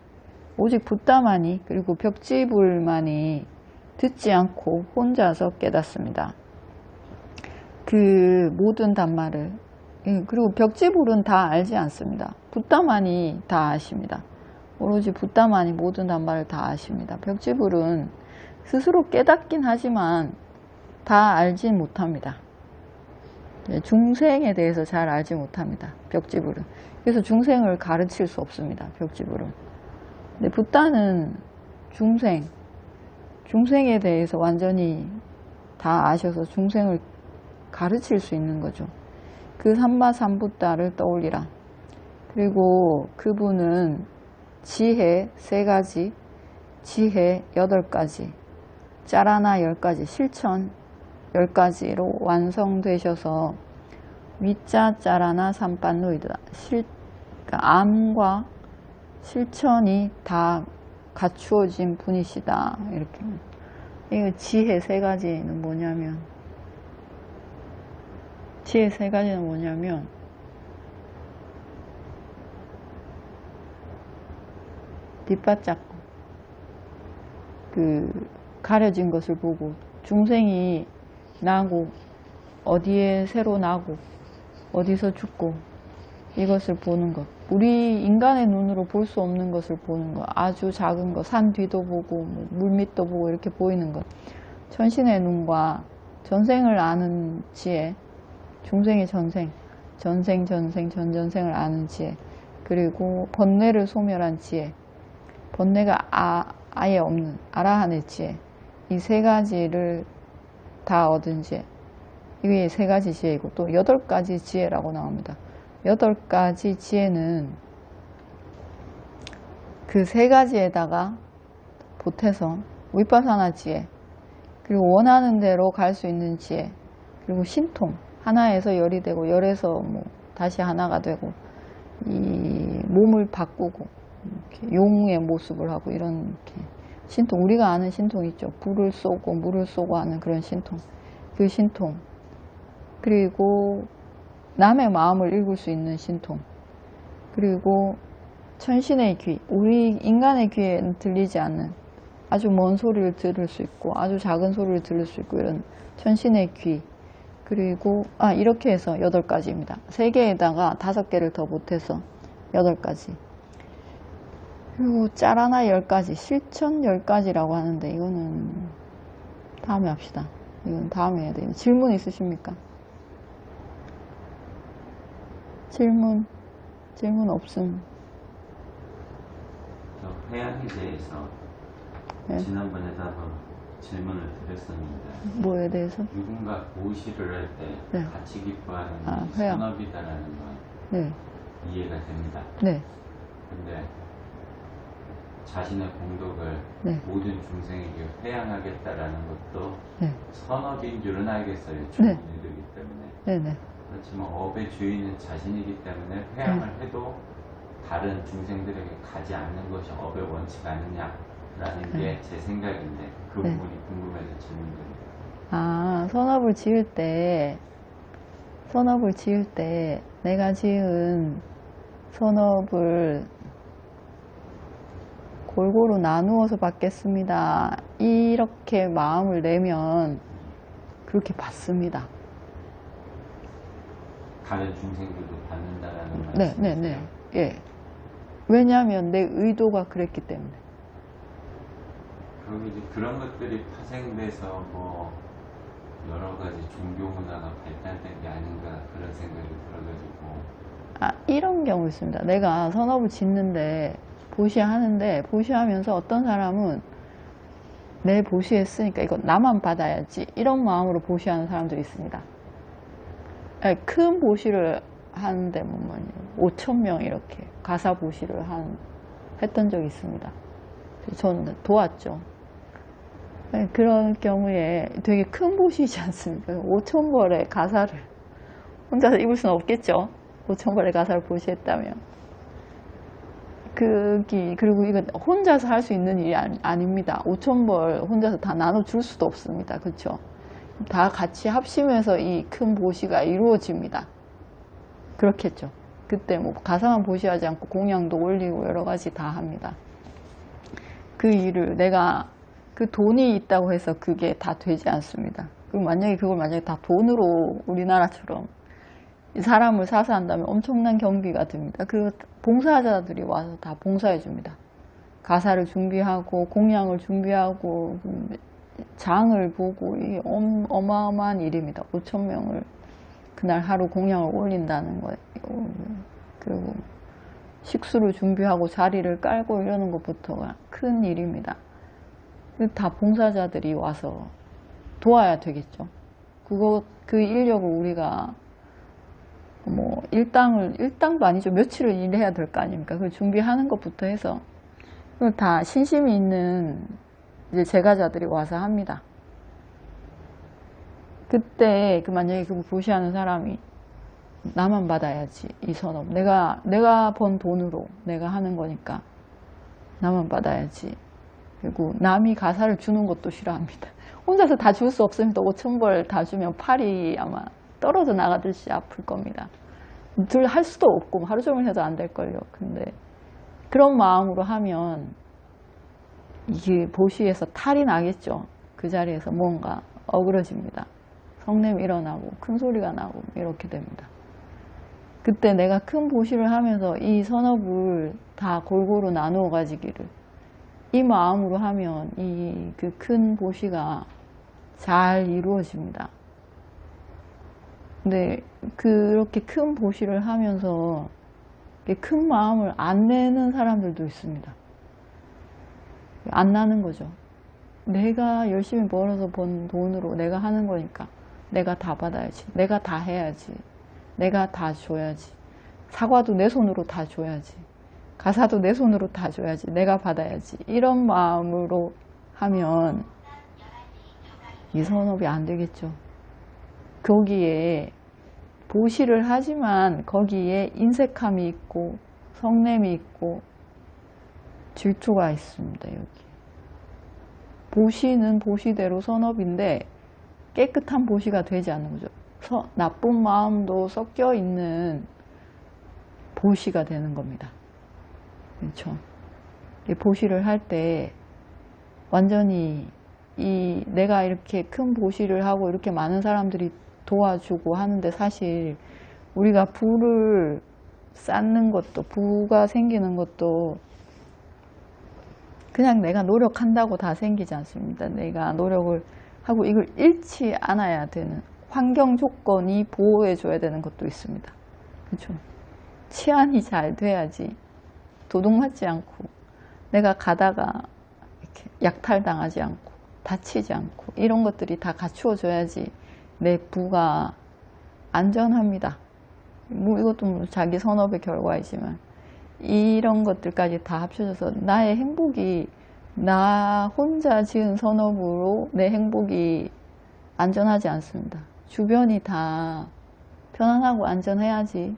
오직 붓다만이, 그리고 벽지불만이 듣지 않고 혼자서 깨닫습니다. 그 모든 단말을. 그리고 벽지불은 다 알지 않습니다. 붓다만이 다 아십니다. 오로지 붓다만이 모든 단말을 다 아십니다. 벽지불은 스스로 깨닫긴 하지만 다 알진 못합니다. 중생에 대해서 잘 알지 못합니다. 벽지불은. 그래서 중생을 가르칠 수 없습니다. 벽지불은. 근데 붓다는 중생에 대해서 완전히 다 아셔서 중생을 가르칠 수 있는 거죠. 그 삼마삼부다를 떠올리라. 그리고 그분은 지혜 3가지, 지혜 8가지, 짜라나 10가지, 실천 10가지로 완성되셔서 위짜 짜라나 삼빤노이드다. 그러니까 암과 실천이 다 갖추어진 분이시다. 이렇게. 이 지혜 3가지는 뭐냐면, 지혜 3가지는 뭐냐면, 뒷바짝고, 가려진 것을 보고, 중생이 나고, 어디에 새로 나고, 어디서 죽고, 이것을 보는 것. 우리 인간의 눈으로 볼 수 없는 것을 보는 것. 아주 작은 것, 산 뒤도 보고, 물밑도 보고, 이렇게 보이는 것. 천신의 눈과 전생을 아는 지혜, 중생의 전전생을 아는 지혜, 그리고 번뇌를 소멸한 지혜, 번뇌가 아예 없는 아라한의 지혜, 이 3가지를 다 얻은 지혜. 이게 3가지 지혜이고 또 8가지 지혜라고 나옵니다. 8가지 지혜는 그 3가지에다가 보태서 위파사나 지혜, 그리고 원하는 대로 갈 수 있는 지혜, 그리고 신통, 하나에서 열이 되고 열에서 다시 하나가 되고, 이 몸을 바꾸고 용의 모습을 하고, 이런 이렇게 신통, 우리가 아는 신통 있죠. 불을 쏘고 물을 쏘고 하는 그런 신통, 그 신통, 그리고 남의 마음을 읽을 수 있는 신통, 그리고 천신의 귀, 우리 인간의 귀에는 들리지 않는 아주 먼 소리를 들을 수 있고 아주 작은 소리를 들을 수 있고, 이런 천신의 귀, 그리고 이렇게 해서 8가지입니다. 3개에다가 5개를 더 보태서 8가지. 그리고 짜라나 10가지, 실천 10가지라고 하는데, 이거는 다음에 합시다. 이건 다음에 해야 돼요. 질문 있으십니까? 질문 없음. 저 회양에 대해서 네. 지난번에도 한번 질문을 드렸었는데, 뭐에 대해서? 누군가 보시를 할 때 네. 같이 기뻐하는 회양. 선업이다라는 건 네. 이해가 됩니다. 네. 근데 자신의 공덕을 네. 모든 중생에게 회양하겠다라는 것도 네. 선업인 줄은 알겠어요. 주인이기 때문에. 네네. 그렇지만 업의 주인은 자신이기 때문에 회양을 해도 다른 중생들에게 가지 않는 것이 업의 원칙 아니냐라는 게 제 생각인데, 그 부분이 궁금해서 질문드립니다. 선업을 지을 때 내가 지은 선업을 골고루 나누어서 받겠습니다. 이렇게 마음을 내면 그렇게 받습니다. 다른 중생들도 받는다라는 네. 말씀이세요? 예. 왜냐하면 내 의도가 그랬기 때문에. 그리고 이제 그런 것들이 파생돼서 뭐 여러 가지 종교 문화가 발달된 게 아닌가, 그런 생각이 들어가지고. 이런 경우 있습니다. 내가 선업을 짓는데 보시하면서 어떤 사람은 내 보시했으니까 이거 나만 받아야지, 이런 마음으로 보시하는 사람들이 있습니다. 큰 보시를 하는데 5,000명 이렇게 가사 보시를 했던 적이 있습니다. 전 도왔죠. 그런 경우에 되게 큰 보시지 않습니까? 5,000벌의 가사를 혼자서 입을 수는 없겠죠. 5,000벌의 가사를 보시했다면. 그리고 이건 혼자서 할 수 있는 일이 아닙니다. 5,000벌 혼자서 다 나눠줄 수도 없습니다. 그렇죠? 다 같이 합심해서 이 큰 보시가 이루어집니다. 그렇겠죠. 그때 가사만 보시하지 않고 공양도 올리고 여러 가지 다 합니다. 그 일을 내가 그 돈이 있다고 해서 그게 다 되지 않습니다. 그리고 만약에 그걸 다 돈으로 우리나라처럼 사람을 사서 한다면 엄청난 경비가 듭니다. 그리고 봉사자들이 와서 다 봉사해 줍니다. 가사를 준비하고 공양을 준비하고 장을 보고 이게 어마어마한 일입니다. 5,000명을 그날 하루 공양을 올린다는 거예요. 그리고 식수를 준비하고 자리를 깔고 이러는 것부터가 큰 일입니다. 다 봉사자들이 와서 도와야 되겠죠. 그 인력을 우리가 뭐 일당도 아니죠. 며칠을 일해야 될 거 아닙니까? 그걸 준비하는 것부터 해서 그걸 다 신심이 있는 이제 제가자들이 와서 합니다. 그때 만약에 그 보시하는 사람이 나만 받아야지 이 선업 내가 번 돈으로 내가 하는 거니까 나만 받아야지. 그리고 남이 가사를 주는 것도 싫어합니다. 혼자서 다 줄 수 없습니다. 5,000벌 다 주면 팔이 아마 떨어져 나가듯이 아플 겁니다. 할 수도 없고 하루 종일 해도 안 될걸요. 근데 그런 마음으로 하면 이게 보시에서 탈이 나겠죠. 그 자리에서 뭔가 어그러집니다. 성냄 일어나고 큰 소리가 나고 이렇게 됩니다. 그때 내가 큰 보시를 하면서 이 선업을 다 골고루 나누어 가지기를 이 마음으로 하면 이 그 큰 보시가 잘 이루어집니다. 근데 그렇게 큰 보시를 하면서 큰 마음을 안 내는 사람들도 있습니다. 안 나는 거죠. 내가 열심히 벌어서 번 돈으로 내가 하는 거니까 내가 다 받아야지. 내가 다 해야지. 내가 다 줘야지. 사과도 내 손으로 다 줘야지. 가사도 내 손으로 다 줘야지. 내가 받아야지. 이런 마음으로 하면 이 선업이 안 되겠죠. 거기에 보시를 하지만 거기에 인색함이 있고 성냄이 있고 질투가 있습니다. 여기 보시는 보시대로 선업인데 깨끗한 보시가 되지 않는 거죠. 나쁜 마음도 섞여 있는 보시가 되는 겁니다. 그렇죠? 보시를 할 때 완전히 내가 이렇게 큰 보시를 하고 이렇게 많은 사람들이 도와주고 하는데 사실 우리가 부를 쌓는 것도 부가 생기는 것도 그냥 내가 노력한다고 다 생기지 않습니다. 내가 노력을 하고 이걸 잃지 않아야 되는 환경 조건이 보호해 줘야 되는 것도 있습니다. 그렇죠? 치안이 잘 돼야지 도둑맞지 않고 내가 가다가 이렇게 약탈당하지 않고 다치지 않고 이런 것들이 다 갖추어져야지 내 부가 안전합니다. 뭐 이것도 뭐 자기 선업의 결과이지만 이런 것들까지 다 합쳐져서 나의 행복이 나 혼자 지은 선업으로 내 행복이 안전하지 않습니다. 주변이 다 편안하고 안전해야지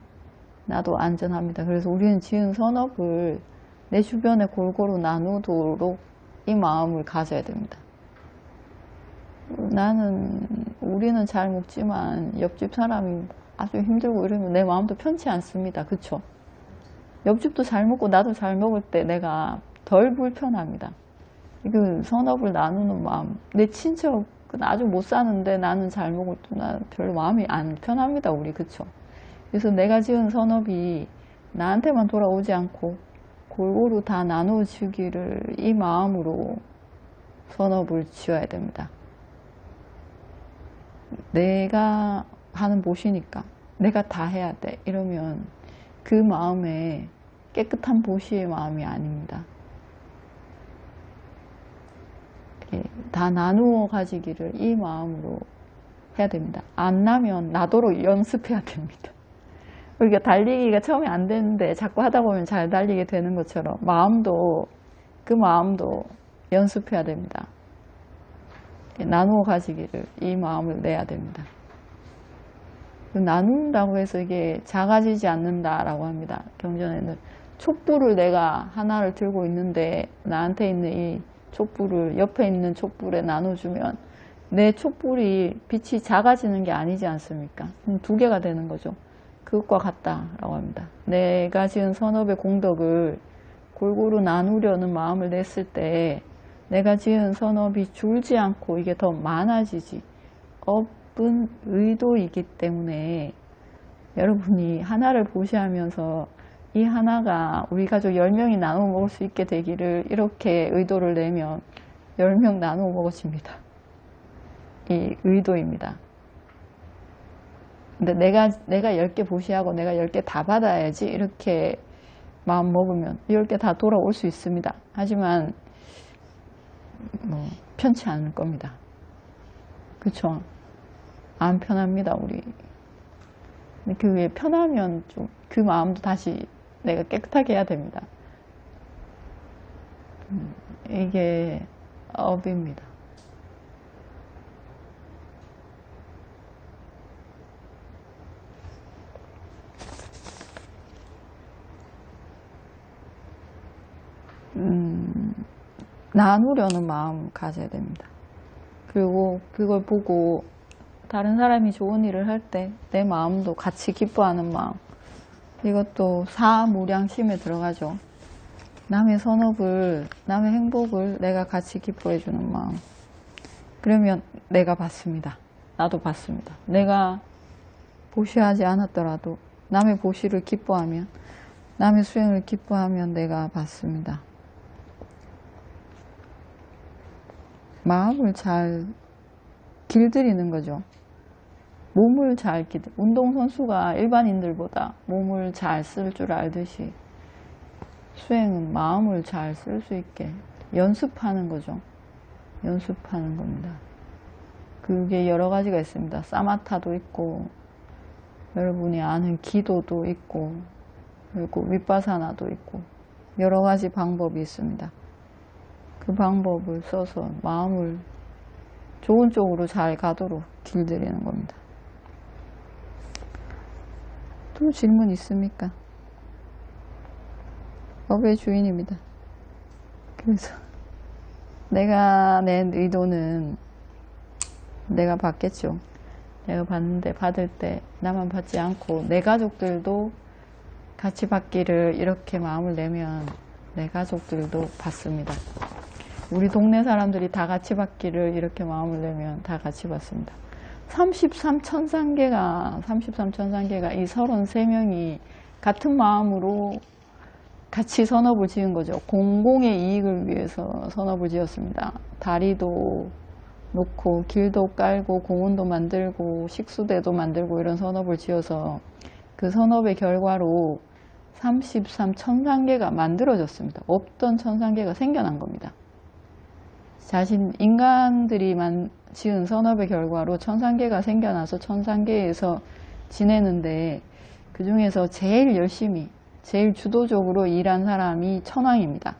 나도 안전합니다. 그래서 우리는 지은 선업을 내 주변에 골고루 나누도록 이 마음을 가져야 됩니다. 우리는 잘 먹지만 옆집 사람이 아주 힘들고 이러면 내 마음도 편치 않습니다. 그쵸? 옆집도 잘 먹고 나도 잘 먹을 때 내가 덜 불편합니다. 이거 선업을 나누는 마음. 내 친척은 아주 못 사는데 나는 잘 먹을 때 나 별로 마음이 안 편합니다. 우리 그쵸? 그래서 내가 지은 선업이 나한테만 돌아오지 않고 골고루 다 나눠주기를 이 마음으로 선업을 지어야 됩니다. 내가 하는 보시니까 내가 다 해야 돼 이러면 그 마음에 깨끗한 보시의 마음이 아닙니다. 다 나누어 가지기를 이 마음으로 해야 됩니다. 안 나면 나도록 연습해야 됩니다. 우리가 달리기가 처음에 안 되는데 자꾸 하다 보면 잘 달리게 되는 것처럼 그 마음도 연습해야 됩니다. 나누어 가지기를 이 마음을 내야 됩니다. 나눈다고 해서 이게 작아지지 않는다라고 합니다. 경전에는 촛불을 내가 하나를 들고 있는데 나한테 있는 이 촛불을 옆에 있는 촛불에 나눠주면 내 촛불이 빛이 작아지는 게 아니지 않습니까? 두 개가 되는 거죠. 그것과 같다라고 합니다. 내가 지은 선업의 공덕을 골고루 나누려는 마음을 냈을 때 내가 지은 선업이 줄지 않고 이게 더 많아지지 업은 의도이기 때문에 여러분이 하나를 보시하면서 이 하나가 우리 가족 10명이 나눠 먹을 수 있게 되기를 이렇게 의도를 내면 10명 나눠 먹어집니다. 이 의도입니다. 근데 내가 10개 보시하고 내가 10개 다 받아야지 이렇게 마음 먹으면 10개 다 돌아올 수 있습니다. 하지만 편치 않을 겁니다. 그쵸? 안 편합니다, 우리. 근데 그게 편하면 좀 그 마음도 다시 내가 깨끗하게 해야 됩니다. 이게 업입니다. 나누려는 마음 가져야 됩니다. 그리고 그걸 보고 다른 사람이 좋은 일을 할 때 내 마음도 같이 기뻐하는 마음. 이것도 사무량심에 들어가죠. 남의 선업을, 남의 행복을 내가 같이 기뻐해 주는 마음. 그러면 내가 받습니다. 나도 받습니다. 내가 보시하지 않았더라도 남의 보시를 기뻐하면, 남의 수행을 기뻐하면 내가 받습니다. 마음을 잘 길들이는 거죠. 몸을 잘 운동선수가 일반인들보다 몸을 잘 쓸 줄 알듯이 수행은 마음을 잘 쓸 수 있게 연습하는 거죠. 연습하는 겁니다. 그게 여러 가지가 있습니다. 사마타도 있고 여러분이 아는 기도도 있고 그리고 윗바사나도 있고 여러 가지 방법이 있습니다. 그 방법을 써서 마음을 좋은 쪽으로 잘 가도록 길들이는 겁니다. 또 질문 있습니까? 업의 주인입니다. 그래서 내가 낸 의도는 내가 받겠죠. 내가 받는데 받을 때 나만 받지 않고 내 가족들도 같이 받기를 이렇게 마음을 내면 내 가족들도 받습니다. 우리 동네 사람들이 다 같이 받기를 이렇게 마음을 내면 다 같이 받습니다. 33천상계가 이 33명이 같은 마음으로 같이 선업을 지은 거죠. 공공의 이익을 위해서 선업을 지었습니다. 다리도 놓고 길도 깔고 공원도 만들고 식수대도 만들고 이런 선업을 지어서 그 선업의 결과로 33천상계가 만들어졌습니다. 없던 천상계가 생겨난 겁니다. 인간들이 지은 선업의 결과로 천상계가 생겨나서 천상계에서 지내는데 그 중에서 제일 열심히, 제일 주도적으로 일한 사람이 천왕입니다.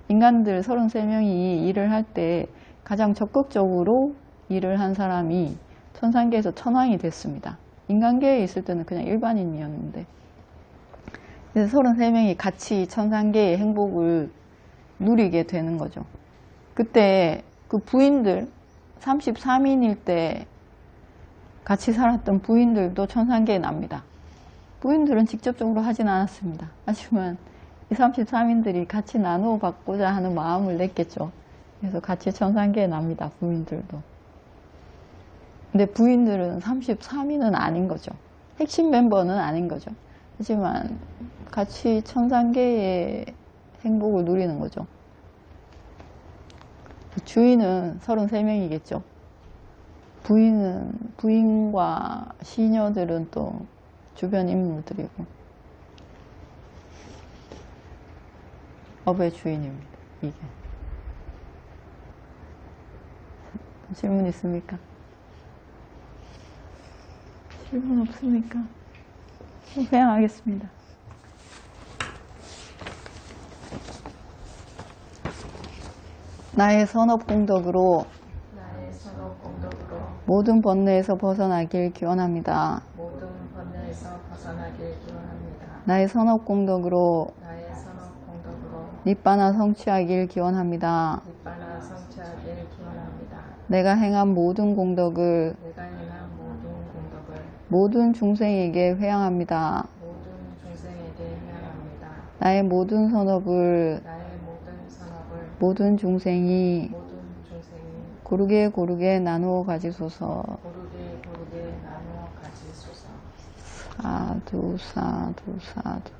인간들 33명이 일을 할 때 가장 적극적으로 일을 한 사람이 천상계에서 천왕이 됐습니다. 인간계에 있을 때는 그냥 일반인이었는데 그래서 33명이 같이 천상계의 행복을 누리게 되는 거죠. 그때 그 부인들 33인일 때 같이 살았던 부인들도 천상계에 납니다. 부인들은 직접적으로 하진 않았습니다. 하지만 이 33인들이 같이 나누어 받고자 하는 마음을 냈겠죠. 그래서 같이 천상계에 납니다. 부인들도. 근데 부인들은 33인은 아닌 거죠. 핵심 멤버는 아닌 거죠. 하지만 같이 천상계의 행복을 누리는 거죠. 주인은 33명이겠죠. 부인과 시녀들은 또 주변 인물들이고 업의 주인입니다. 이게. 질문 있습니까? 질문 없습니까? 회양하겠습니다. 나의 선업공덕으로 모든 번뇌에서 벗어나길 기원합니다. 나의 선업공덕으로 니빠나 성취하길 기원합니다. 내가 행한 모든 공덕을 모든 중생에게 회양합니다. 나의 모든 선업을 모든 중생이 고르게 고르게 나누어 가지소서. 고르게 고르게 나누어 가지소서. 사두 사두 사두.